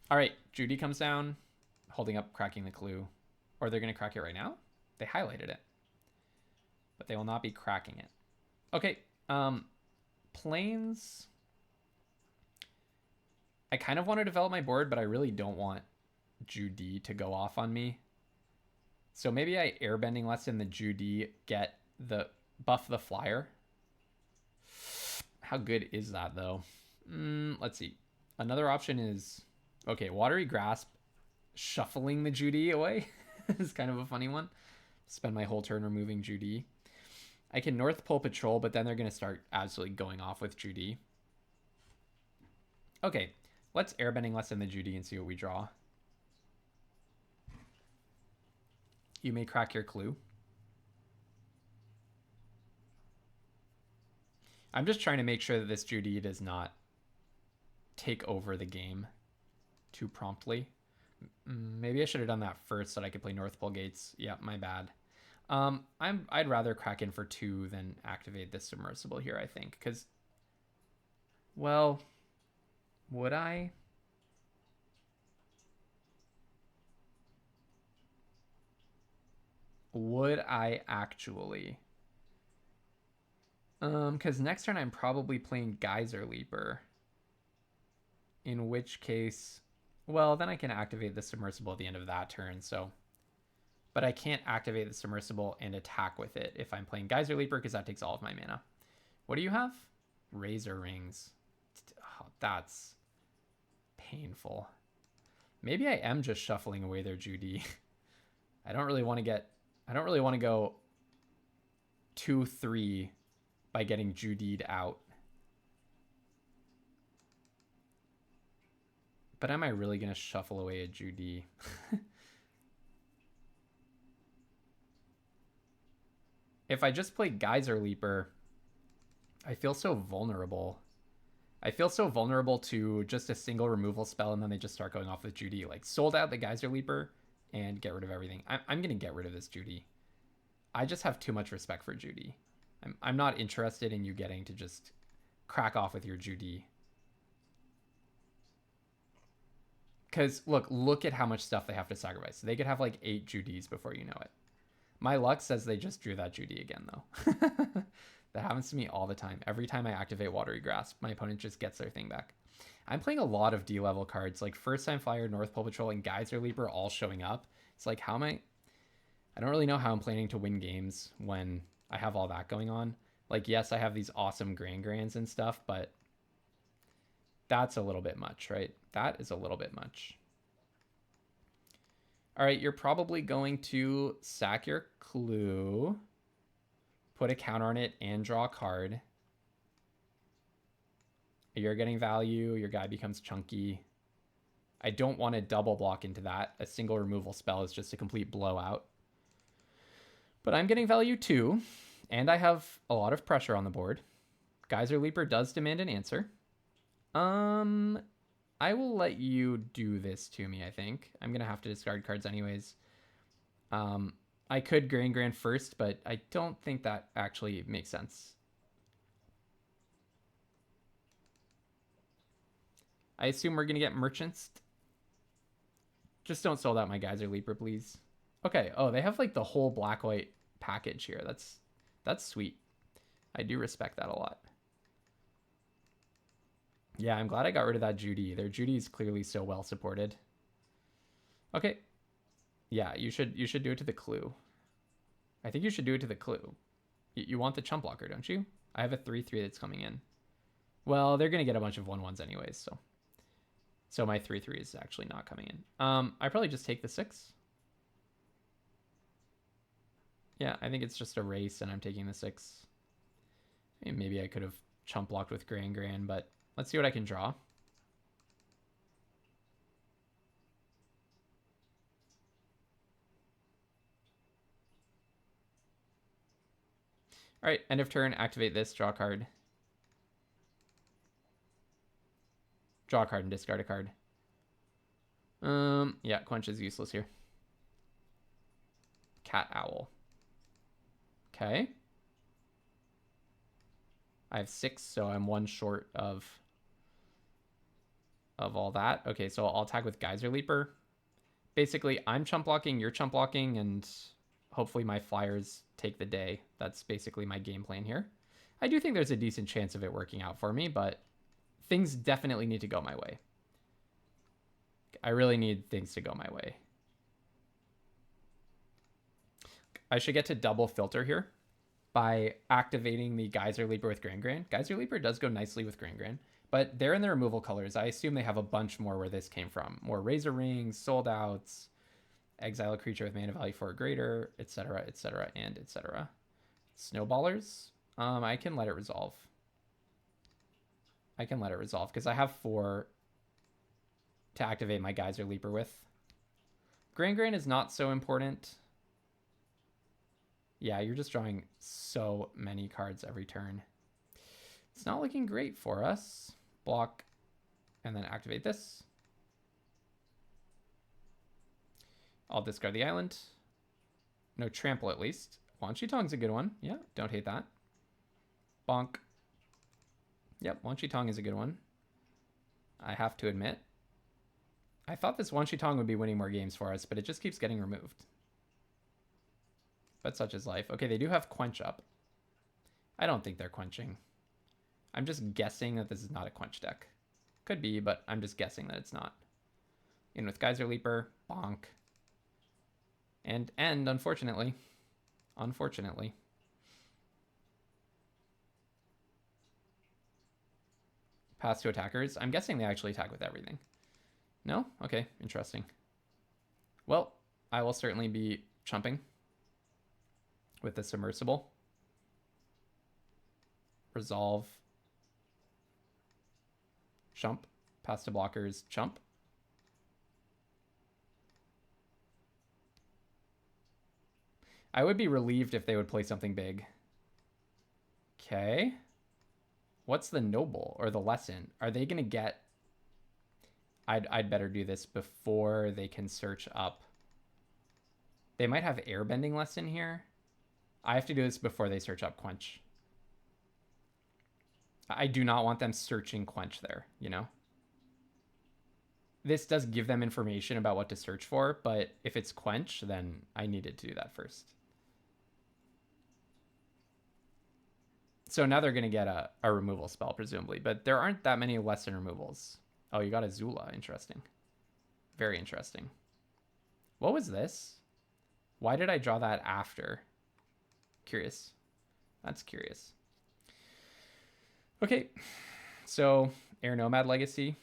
All right, Judy comes down, holding up, cracking the clue. Or they're going to crack it right now? They highlighted it. But they will not be cracking it. Okay, Plains. I kind of want to develop my board, but I really don't want Judy to go off on me. So maybe I airbending lesson the Judy, get the buff the flyer. How good is that, though? Let's see. Another option is... Okay, Watery Grasp, shuffling the Judy away is kind of a funny one. Spend my whole turn removing Judy. I can North Pole Patrol, but then they're going to start absolutely going off with Judy. Okay, let's airbending lesson the Judy and see what we draw. You may crack your clue. I'm just trying to make sure that this Judy does not take over the game too promptly. Maybe I should have done that first so that I could play North Pole Gates. Yeah, my bad. I'd rather crack in for 2 than activate this submersible here, I think, because, well, would I? Would I actually? Because next turn I'm probably playing Geyser Leaper. In which case, well, then I can activate the submersible at the end of that turn, so. But I can't activate the submersible and attack with it if I'm playing Geyser Leaper, because that takes all of my mana. What do you have? Razor Rings. Oh, that's painful. Maybe I am just shuffling away their Judy. I don't really want to go 2-3 by getting Judy'd out. But am I really going to shuffle away a Judy? If I just play Geyser Leaper, I feel so vulnerable. I feel so vulnerable to just a single removal spell and then they just start going off with Judy. Like, sold out the Geyser Leaper and get rid of everything. I'm going to get rid of this Judy. I just have too much respect for Judy. I'm not interested in you getting to just crack off with your Judy. Because, look at how much stuff they have to sacrifice. They could have like 8 Judys before you know it. My luck says they just drew that Judy again, though. That happens to me all the time. Every time I activate Watery Grasp, my opponent just gets their thing back. I'm playing a lot of D-level cards, like First Time Flyer, North Pole Patrol, and Geyser Leaper all showing up. It's like, how am I don't really know how I'm planning to win games when I have all that going on. Like, yes, I have these awesome Grands and stuff, but that's a little bit much, right? That is a little bit much. All right, you're probably going to sack your clue, put a counter on it, and draw a card. You're getting value. Your guy becomes chunky. I don't want to double block into that. A single removal spell is just a complete blowout. But I'm getting value too, and I have a lot of pressure on the board. Geyser Leaper does demand an answer. I will let you do this to me, I think. I'm going to have to discard cards anyways. I could Grand first, but I don't think that actually makes sense. I assume we're going to get merchants. Just don't sold out my Geyser Leaper, please. Okay. Oh, they have like the whole black-white package here. That's sweet. I do respect that a lot. Yeah, I'm glad I got rid of that Judy. Their Judy is clearly so well supported. Okay. Yeah, you should do it to the clue. I think you should do it to the clue. You want the chump blocker, don't you? I have a 3/3 that's coming in. Well, they're going to get a bunch of 1/1s anyways, so my 3/3 is actually not coming in. I probably just take the 6. Yeah, I think it's just a race, and I'm taking the 6. Maybe I could have chump blocked with Gran, but let's see what I can draw. All right, end of turn, activate this, draw a card. Draw a card and discard a card. Yeah, Quench is useless here. Cat Owl. Okay. I have 6, so I'm 1 short of all that. Okay, so I'll attack with Geyser Leaper. Basically, I'm chump blocking, you're chump blocking, and hopefully my flyers take the day. That's basically my game plan here. I do think there's a decent chance of it working out for me, but things definitely need to go my way. I really need things to go my way. I should get to double filter here by activating the Geyser Leaper with Gran. Geyser Leaper does go nicely with Gran, but they're in the removal colors. I assume they have a bunch more where this came from. More Razor Rings, Sold Outs, exile a creature with mana value 4 or greater, etc., etc., and etc. Snowballers. I can let it resolve. I can let it resolve because I have 4 to activate my Geyser Leaper with. Gran is not so important. Yeah, you're just drawing so many cards every turn. It's not looking great for us. Block and then activate this. I'll discard the island. No trample at least. Wan Shi Tong's a good one. Yeah, don't hate that. Bonk. Yep, Wan Shi Tong is a good one. I have to admit. I thought this Wan Shi Tong would be winning more games for us, but it just keeps getting removed. But such is life. Okay, they do have Quench up. I don't think they're quenching. I'm just guessing that this is not a Quench deck. Could be, but I'm just guessing that it's not. In with Geyser Leaper, bonk. And end, unfortunately. Unfortunately. Pass to attackers. I'm guessing they actually attack with everything. No? Okay, interesting. Well, I will certainly be chumping with the submersible. Resolve. Chump. Pass to blockers. Chump. I would be relieved if they would play something big. Okay. What's the noble or the lesson? Are they going to get... I'd better do this before they can search up. They might have airbending lesson here. I have to do this before they search up quench. I do not want them searching quench there, you know? This does give them information about what to search for, but if it's quench, then I needed to do that first. So now they're going to get a removal spell, presumably, but there aren't that many lesson removals. Oh, you got a Zula. Interesting. Very interesting. What was this? Why did I draw that after? Curious. That's curious. Okay. So, Air Nomad Legacy.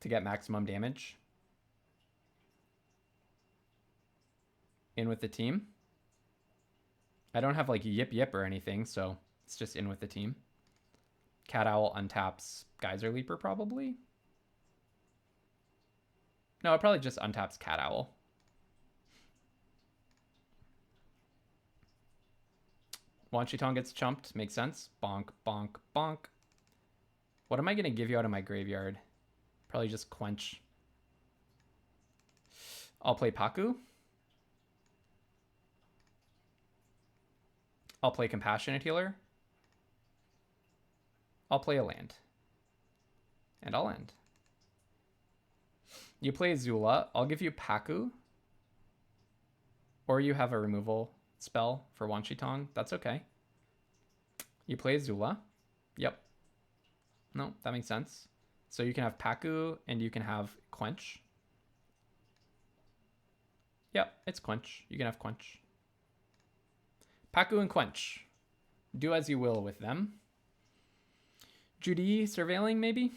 To get maximum damage. In with the team. I don't have like Yip Yip or anything, so it's just in with the team. Cat Owl untaps Geyser Leaper, probably. No, it probably just untaps Cat Owl. Wan Shi Tong gets chumped. Makes sense. Bonk, bonk, bonk. What am I going to give you out of my graveyard? Probably just Quench. I'll play Paku. I'll play Compassionate Healer. I'll play a land. And I'll end. You play Zula. I'll give you Paku. Or you have a removal spell for Wan Shi Tong. That's okay. You play Zula. Yep. No, that makes sense. So you can have Paku and you can have Quench. Yep, it's Quench. You can have Quench. Paku and Quench. Do as you will with them. Judy surveilling, maybe?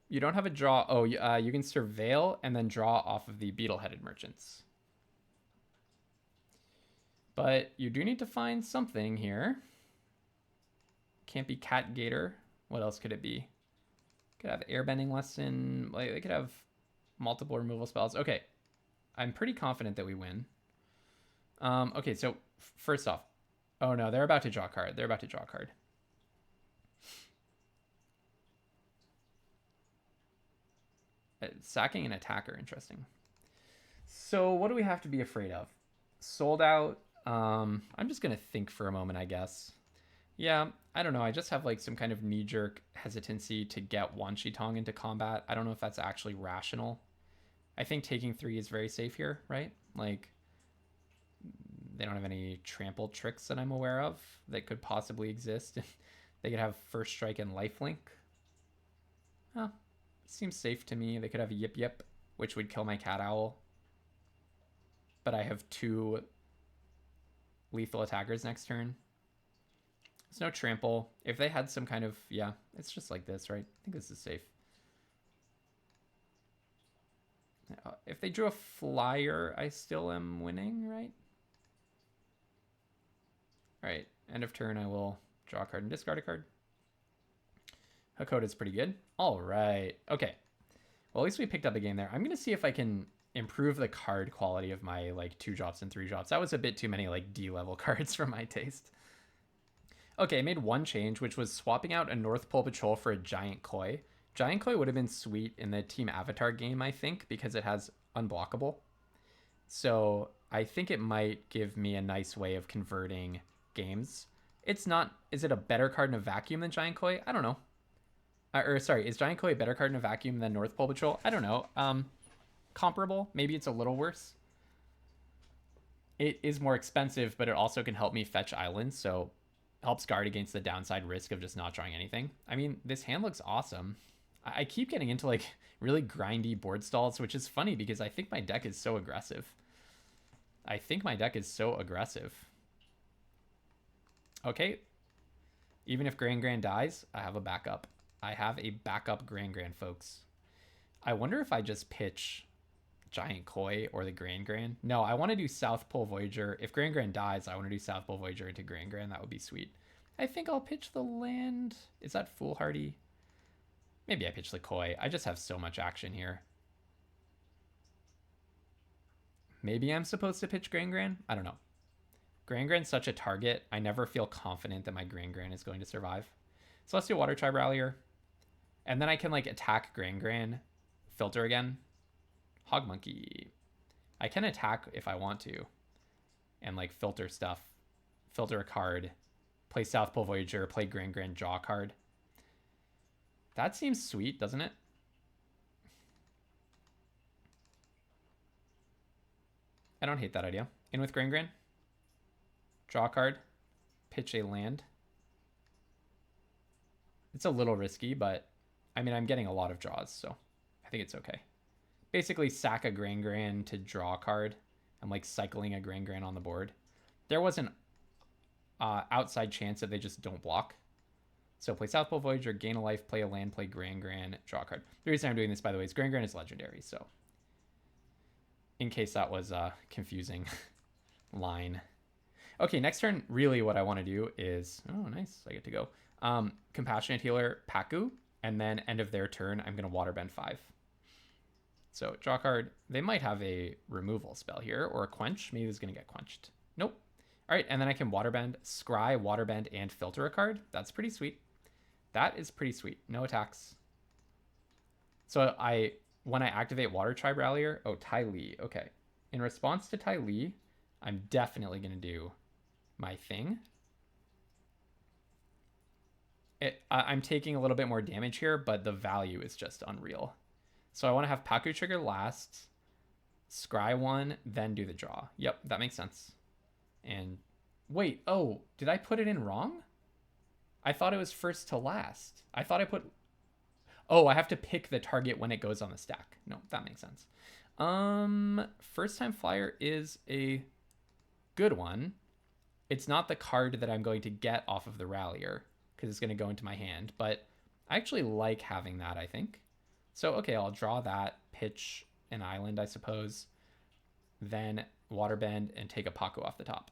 You don't have a draw. Oh, you can surveil and then draw off of the beetle-headed merchants. But you do need to find something here. Can't be Cat Gator. What else could it be? Could have airbending lesson. Like, they could have multiple removal spells. Okay. I'm pretty confident that we win. Okay, so first off. Oh no, they're about to draw a card. They're about to draw a card. Sacking an attacker, interesting. So what do we have to be afraid of? Sold out. I'm just gonna think for a moment, I guess. Yeah, I don't know. I just have like some kind of knee-jerk hesitancy to get Wan Shi Tong into combat. I don't know if that's actually rational. I think taking 3 is very safe here, right? Like, they don't have any trample tricks that I'm aware of that could possibly exist. They could have First Strike and Lifelink. Oh, seems safe to me. They could have Yip Yip, which would kill my Cat Owl. But I have 2 lethal attackers next turn. There's no trample. If they had some kind of... Yeah, it's just like this, right? I think this is safe. If they drew a flyer, I still am winning, right? Alright, end of turn, I will draw a card and discard a card. Hakoda's pretty good. Alright, okay. Well, at least we picked up a game there. I'm going to see if I can improve the card quality of my, like, 2-drops and 3-drops. That was a bit too many, like, D-level cards for my taste. Okay, I made one change, which was swapping out a North Pole Patrol for a Giant Koi. Giant Koi would have been sweet in the Team Avatar game, I think, because it has unblockable. So I think it might give me a nice way of converting games. It's not... Is it a better card in a vacuum than Giant Koi? I don't know. Sorry, is Giant Koi a better card in a vacuum than North Pole Patrol? I don't know. Comparable. Maybe it's a little worse. It is more expensive, but it also can help me fetch islands, so helps guard against the downside risk of just not drawing anything. I mean, this hand looks awesome. I keep getting into like really grindy board stalls, which is funny because I think my deck is so aggressive. Okay. Even if Gran dies, I have a backup. I have a backup Gran, folks. I wonder if I just pitch Giant Koi or the Gran. No, I want to do South Pole Voyager. If Gran dies, I want to do South Pole Voyager into Gran. That would be sweet. I think I'll pitch the land. Is that foolhardy? Maybe I pitch the Koi. I just have so much action here. Maybe I'm supposed to pitch Gran? I don't know. Gran's such a target. I never feel confident that my Gran is going to survive. So let's do Water Tribe Rallier. And then I can like attack Gran, filter again. Hog Monkey. I can attack if I want to. And like filter stuff. Filter a card. Play South Pole Voyager. Play Gran, draw a card. That seems sweet, doesn't it? I don't hate that idea. In with Gran. Draw a card. Pitch a land. It's a little risky, but I mean, I'm getting a lot of draws, so I think it's okay. Basically, sack a Gran to draw a card. I'm like cycling a Gran on the board. There was an outside chance that they just don't block. So play South Pole Voyager, gain a life, play a land, play Gran, draw a card. The reason I'm doing this, by the way, is Gran is legendary, so in case that was a confusing line. Okay, next turn, really what I want to do is, oh, nice, I get to go. Compassionate Healer, Paku, and then end of their turn, I'm going to Waterbend 5. So draw a card. They might have a removal spell here, or a quench. Maybe it's going to get quenched. Nope. All right, and then I can Waterbend, Scry, Waterbend, and filter a card. That's pretty sweet. That is pretty sweet. No attacks. So when I activate Water Tribe Rallier, oh, Ty Lee. Okay. In response to Ty Lee, I'm definitely going to do my thing. I'm taking a little bit more damage here, but the value is just unreal. So I want to have Paku trigger last, Scry one, then do the draw. Yep, that makes sense. And wait, oh, did I put it in wrong? I thought it was first to last. I thought I put... Oh, I have to pick the target when it goes on the stack. No, that makes sense. First time flyer is a good one. It's not the card that I'm going to get off of the Rallier, because it's going to go into my hand, but I actually like having that, I think. So, okay, I'll draw that, pitch an island, I suppose, then Waterbend and take a Paku off the top.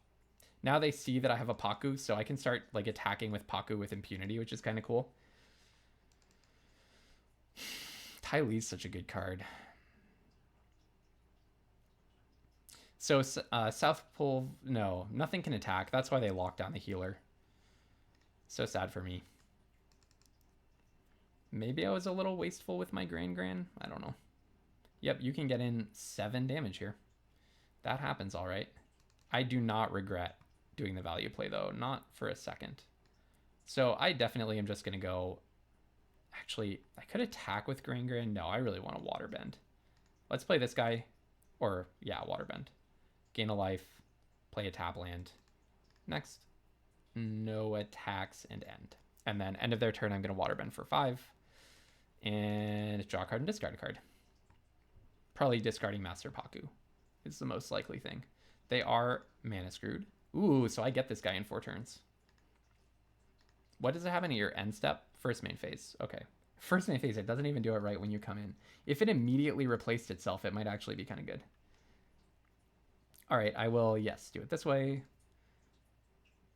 Now they see that I have a Paku, so I can start like attacking with Paku with impunity, which is kind of cool. Ty Lee's such a good card. So South Pole, no, nothing can attack. That's why they lock down the healer. So sad for me. Maybe I was a little wasteful with my Gran. I don't know. Yep, you can get in 7 damage here. That happens all right. I do not regret doing the value play, though. Not for a second. So I definitely am just going to go... Actually, I could attack with Gran. No, I really want to Waterbend. Let's play this guy. Or, yeah, Waterbend. Gain a life. Play a tap land. Next. No attacks and end. And then end of their turn, I'm going to Waterbend for 5. And draw a card and discard a card. Probably discarding Master Paku is the most likely thing. They are mana screwed. Ooh, so I get this guy in 4 turns. What does it have in your end step? First main phase. Okay. First main phase, it doesn't even do it right when you come in. If it immediately replaced itself, it might actually be kind of good. All right, I will, yes, do it this way.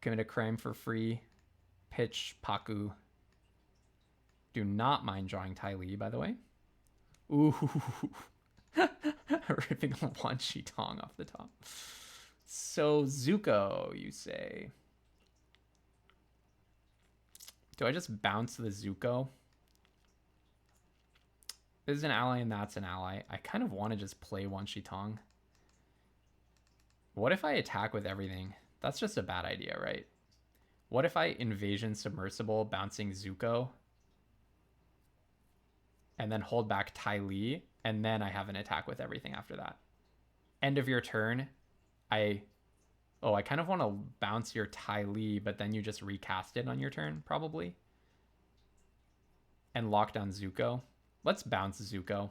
Commit a crime for free. Pitch Paku. Do not mind drawing Ty Lee, by the way. Ooh. Ripping a one-sheet Tong off the top. So, Zuko, you say. Do I just bounce the Zuko? This is an ally and that's an ally. I kind of want to just play one-sheet Tong. What if I attack with everything? That's just a bad idea, right? What if I Invasion Submersible, bouncing Zuko, and then hold back Ty Lee, and then I have an attack with everything after that? End of your turn, I kind of want to bounce your Ty Lee, but then you just recast it on your turn, probably. And lock down Zuko. Let's bounce Zuko.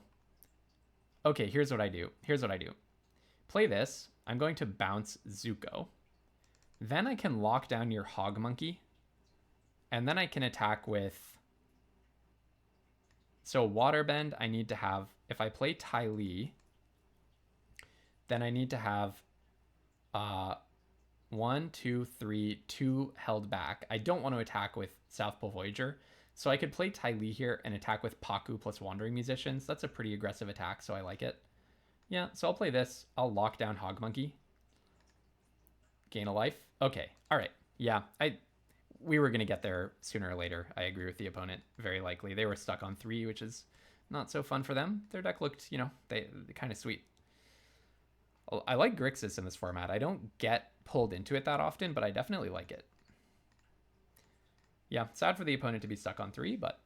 Okay, here's what I do. Play this. I'm going to bounce Zuko. Then I can lock down your Hog Monkey. And then I can attack with So Waterbend, I need to have, if I play Ty Lee, then I need to have 1, 2, 3, 2 held back. I don't want to attack with South Pole Voyager. So I could play Ty Lee here and attack with Paku plus Wandering Musicians. That's a pretty aggressive attack, so I like it. Yeah, so I'll play this. I'll lock down Hog Monkey. Gain a life. Okay, all right. Yeah, we were going to get there sooner or later. I agree with the opponent, very likely. They were stuck on 3, which is not so fun for them. Their deck looked, they kind of sweet. I like Grixis in this format. I don't get pulled into it that often, but I definitely like it. Yeah, sad for the opponent to be stuck on 3, but...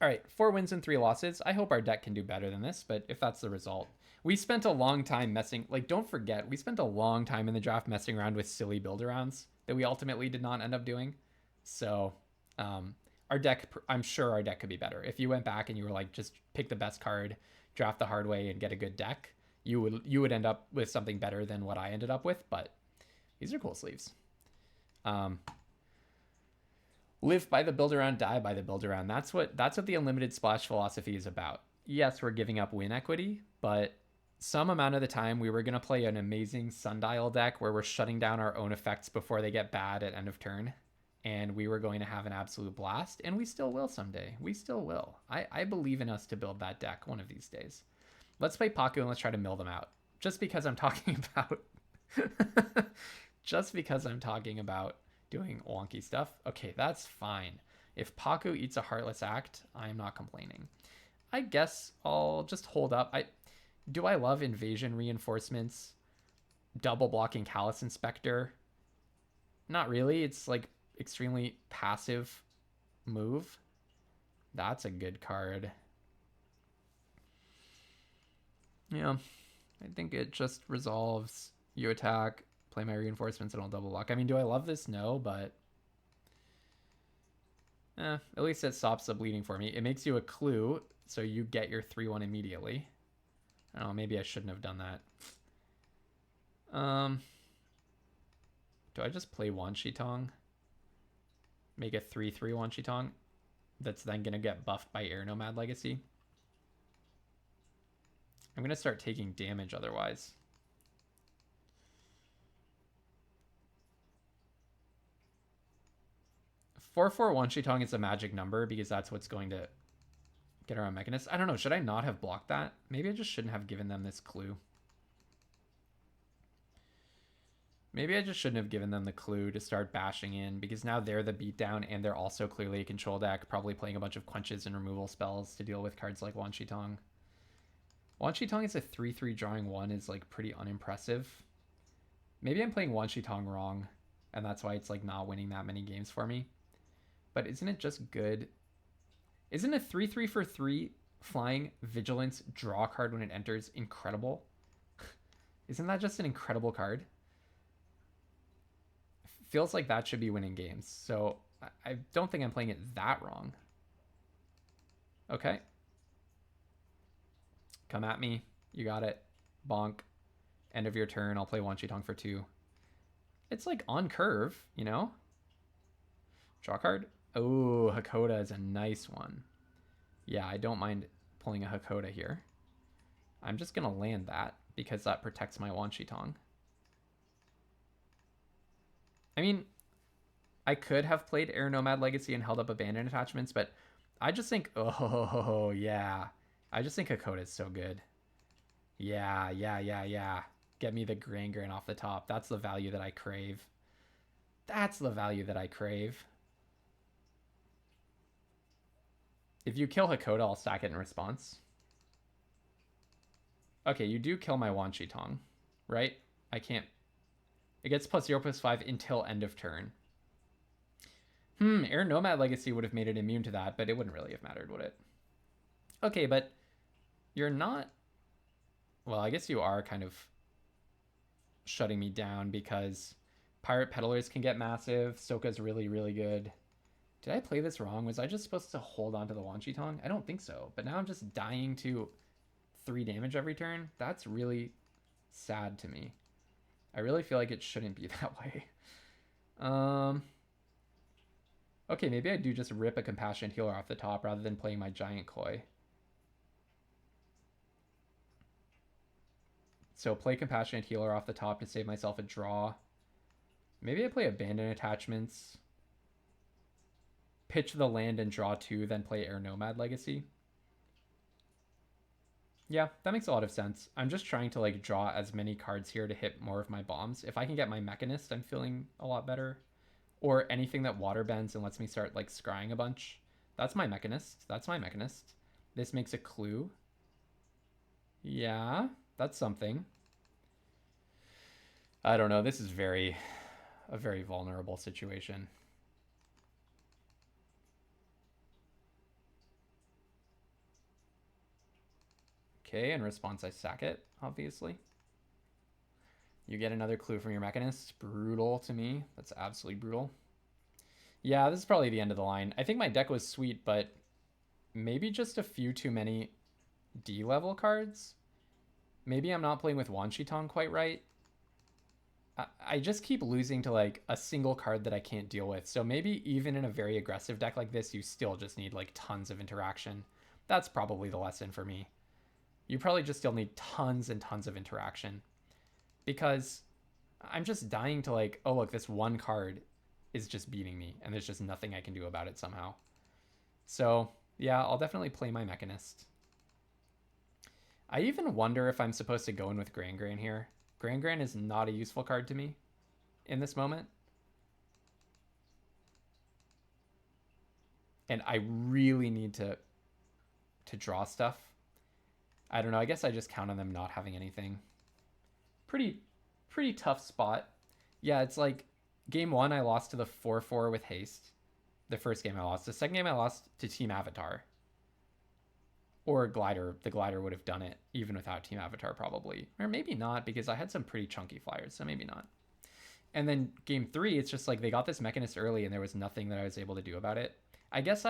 All right, 4 wins and 3 losses. I hope our deck can do better than this, but if that's the result... We spent a long time messing... Like, don't forget, we spent a long time in the draft messing around with silly build-arounds that we ultimately did not end up doing. So, our deck... I'm sure our deck could be better. If you went back and you were like, just pick the best card, draft the hard way, and get a good deck, you would end up with something better than what I ended up with, but these are cool sleeves. Live by the Buildaround, die by the Buildaround. That's what the unlimited splash philosophy is about. Yes, we're giving up win equity, but some amount of the time we were going to play an amazing Sundial deck where we're shutting down our own effects before they get bad at end of turn, and we were going to have an absolute blast, and we still will someday. We still will. I believe in us to build that deck one of these days. Let's play Paku and let's try to mill them out. Just because I'm talking about... just because I'm talking about doing wonky stuff. Okay, that's fine. If Paku eats a Heartless Act, I'm not complaining. I guess I'll just hold up. Do I love Invasion Reinforcements? Double blocking Callous Inspector? Not really. It's like extremely passive move. That's a good card. Yeah, I think it just resolves. You attack, play my reinforcements, and I'll double block. I mean, do I love this? No, but at least it stops the bleeding for me. It makes you a clue, so you get your 3-1 immediately. I don't know, maybe I shouldn't have done that. Do I just play Wanshi Tong? Make a 3-3 Wanshi Tong that's then going to get buffed by Air Nomad Legacy? I'm going to start taking damage otherwise. 4/4 Wanshi Tong is a magic number because that's what's going to get around Mechanist. I don't know. Should I not have blocked that? Maybe I just shouldn't have given them this clue. Maybe I just shouldn't have given them the clue to start bashing in, because now they're the beatdown and they're also clearly a control deck, probably playing a bunch of quenches and removal spells to deal with cards like Wanshi Tong. Wanshi Tong is a 3/3 drawing 1 is like pretty unimpressive. Maybe I'm playing Wanshi Tong wrong, and that's why it's like not winning that many games for me. But isn't it just good? Isn't a 3/3 for 3 flying Vigilance draw card when it enters incredible? Isn't that just an incredible card? Feels like that should be winning games. So I don't think I'm playing it that wrong. Okay. Come at me. You got it. Bonk. End of your turn. I'll play Wanshi Tong for 2. It's like on curve, you know? Draw card. Oh, Hakoda is a nice one. Yeah, I don't mind pulling a Hakoda here. I'm just going to land that because that protects my Wanshi Tong. I mean, I could have played Air Nomad Legacy and held up Abandoned Attachments, but I just think, oh, yeah. I just think Hakoda is so good. Yeah. Get me the Grand off the top. That's the value that I crave. That's the value that I crave. If you kill Hakoda, I'll stack it in response. Okay, you do kill my Wanshi Tong, right? I can't... It gets +0/+5 until end of turn. Air Nomad Legacy would have made it immune to that, but it wouldn't really have mattered, would it? Okay, but you're not... Well, I guess you are kind of shutting me down because Pirate Peddlers can get massive. Soka's really, really good. Did I play this wrong? Was I just supposed to hold on to the Wanshi Tong? I don't think so. But now I'm just dying to 3 damage every turn. That's really sad to me. I really feel like it shouldn't be that way. Okay, maybe I do just rip a Compassionate Healer off the top rather than playing my Giant Koi. So play Compassionate Healer off the top to save myself a draw. Maybe I play Abandon Attachments, pitch the land and draw 2, then play Air Nomad Legacy. Yeah, that makes a lot of sense. I'm just trying to like draw as many cards here to hit more of my bombs. If I can get my Mechanist, I'm feeling a lot better. Or anything that water bends and lets me start like scrying a bunch. That's my Mechanist. That's my Mechanist. This makes a clue. Yeah, that's something. I don't know. This is a very vulnerable situation. Okay, in response, I sack it, obviously. You get another clue from your Mechanist. Brutal to me. That's absolutely brutal. Yeah, this is probably the end of the line. I think my deck was sweet, but maybe just a few too many D-level cards. Maybe I'm not playing with Tong quite right. I just keep losing to like a single card that I can't deal with. So maybe even in a very aggressive deck like this, you still just need like tons of interaction. That's probably the lesson for me. You probably just still need tons and tons of interaction, because I'm just dying to like, oh look, this one card is just beating me and there's just nothing I can do about it somehow. So yeah, I'll definitely play my Mechanist. I even wonder if I'm supposed to go in with Gran here. Gran is not a useful card to me in this moment. And I really need to draw stuff. I don't know. I guess I just count on them not having anything. Pretty tough spot. Yeah, it's like game 1 I lost to the 4/4 with haste. The first game I lost. The second game I lost to Team Avatar. Or Glider. The Glider would have done it even without Team Avatar probably. Or maybe not, because I had some pretty chunky flyers, so maybe not. And then game 3, it's just like they got this Mechanist early and there was nothing that I was able to do about it. I guess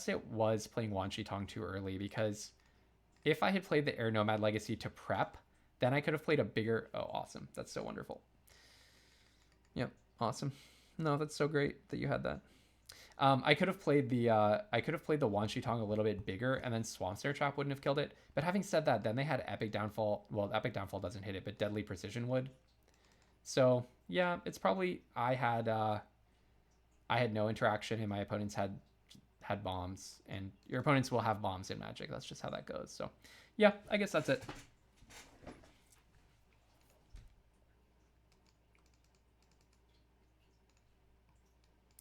it was playing Tong too early, because if I had played the Air Nomad Legacy to prep, then I could have played a bigger... Oh, awesome. That's so wonderful. Yep, awesome. No, that's so great that you had that. I could have played the Tong a little bit bigger, and then Swamp Snare Trap wouldn't have killed it. But having said that, then they had Epic Downfall. Well, Epic Downfall doesn't hit it, but Deadly Precision would. So yeah, it's probably I had no interaction, and my opponents had bombs, and your opponents will have bombs in Magic. That's just how that goes. So yeah, I guess that's it.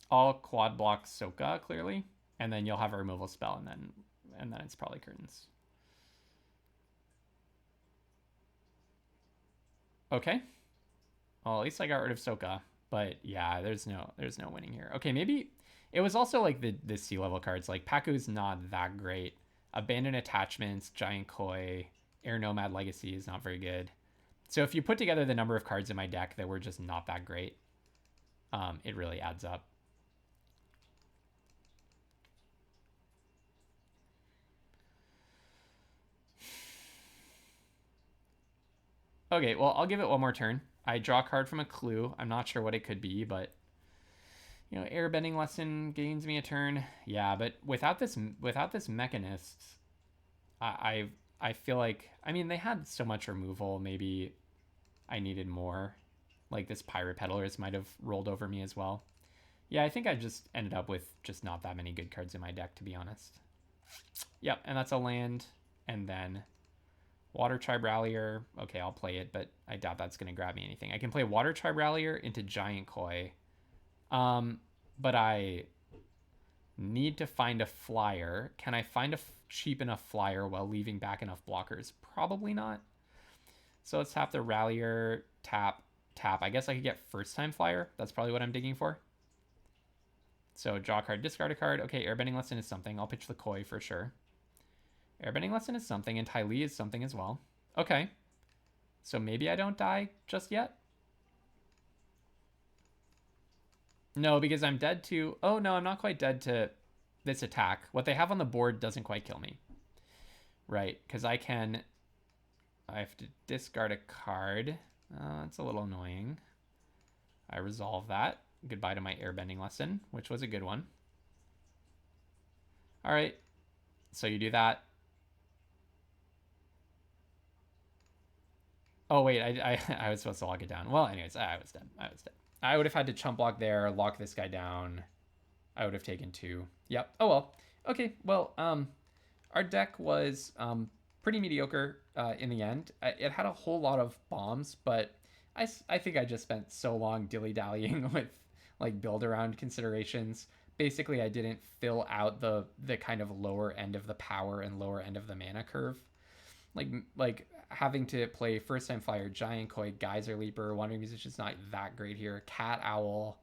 I'll quad block Soka clearly, and then you'll have a removal spell, and then it's probably curtains. Okay. Well, at least I got rid of Soka, but yeah, there's no winning here. Okay, maybe it was also like the sea level cards. Like Paku's not that great. Abandon Attachments, Giant Koi, Air Nomad Legacy is not very good. So if you put together the number of cards in my deck that were just not that great, it really adds up. Okay, well, I'll give it one more turn. I draw a card from a clue. I'm not sure what it could be, but you know, Airbending Lesson gains me a turn. Yeah, but without this Mechanist, I feel like, I mean, they had so much removal. Maybe I needed more. Like this Pirate Peddlers might have rolled over me as well. Yeah, I think I just ended up with just not that many good cards in my deck, to be honest. Yep, and that's a land, and then Water Tribe Rallier. Okay, I'll play it, but I doubt that's going to grab me anything. I can play Water Tribe Rallier into Giant Koi. But I need to find a flyer. Can I find a cheap enough flyer while leaving back enough blockers? Probably not. So let's have the Rallier, tap. I guess I could get first time flyer. That's probably what I'm digging for. So draw a card, discard a card. Okay, Airbending Lesson is something. I'll pitch the Koi for sure. Airbending Lesson is something, and Ty Lee is something as well. Okay. So maybe I don't die just yet? No, because I'm dead to... Oh, no, I'm not quite dead to this attack. What they have on the board doesn't quite kill me. Right, because I have to discard a card. That's a little annoying. I resolve that. Goodbye to my Airbending Lesson, which was a good one. All right, so you do that. Oh wait, I was supposed to lock it down. Well, anyways, I was dead. I was dead. I would have had to chump block there, lock this guy down. I would have taken 2. Yep. Oh well. Okay. Well, our deck was pretty mediocre in the end. It had a whole lot of bombs, but I think I just spent so long dilly dallying with like build around considerations. Basically, I didn't fill out the kind of lower end of the power and lower end of the mana curve. Like having to play first time flyer, giant koi, geyser leaper, wandering musician is not that great here. Cat owl,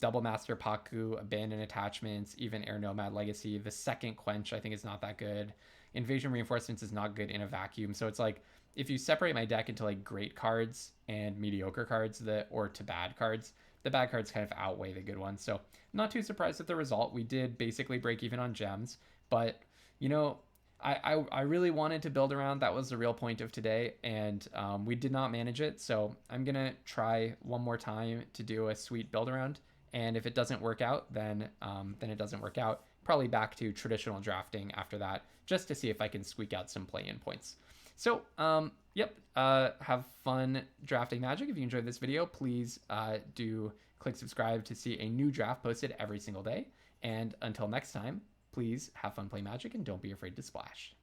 double master paku, abandoned attachments, even air nomad legacy. The second quench I think is not that good. Invasion reinforcements is not good in a vacuum. So it's like if you separate my deck into like great cards and mediocre cards, or to bad cards, the bad cards kind of outweigh the good ones. So not too surprised at the result. We did basically break even on gems, but you know, I really wanted to build around. That was the real point of today, and we did not manage it. So I'm gonna try one more time to do a sweet build around, and if it doesn't work out, then it doesn't work out. Probably back to traditional drafting after that, just to see if I can squeak out some play-in points. So yep, have fun drafting Magic. If you enjoyed this video, please do click subscribe to see a new draft posted every single day. And until next time, please have fun playing Magic and don't be afraid to splash.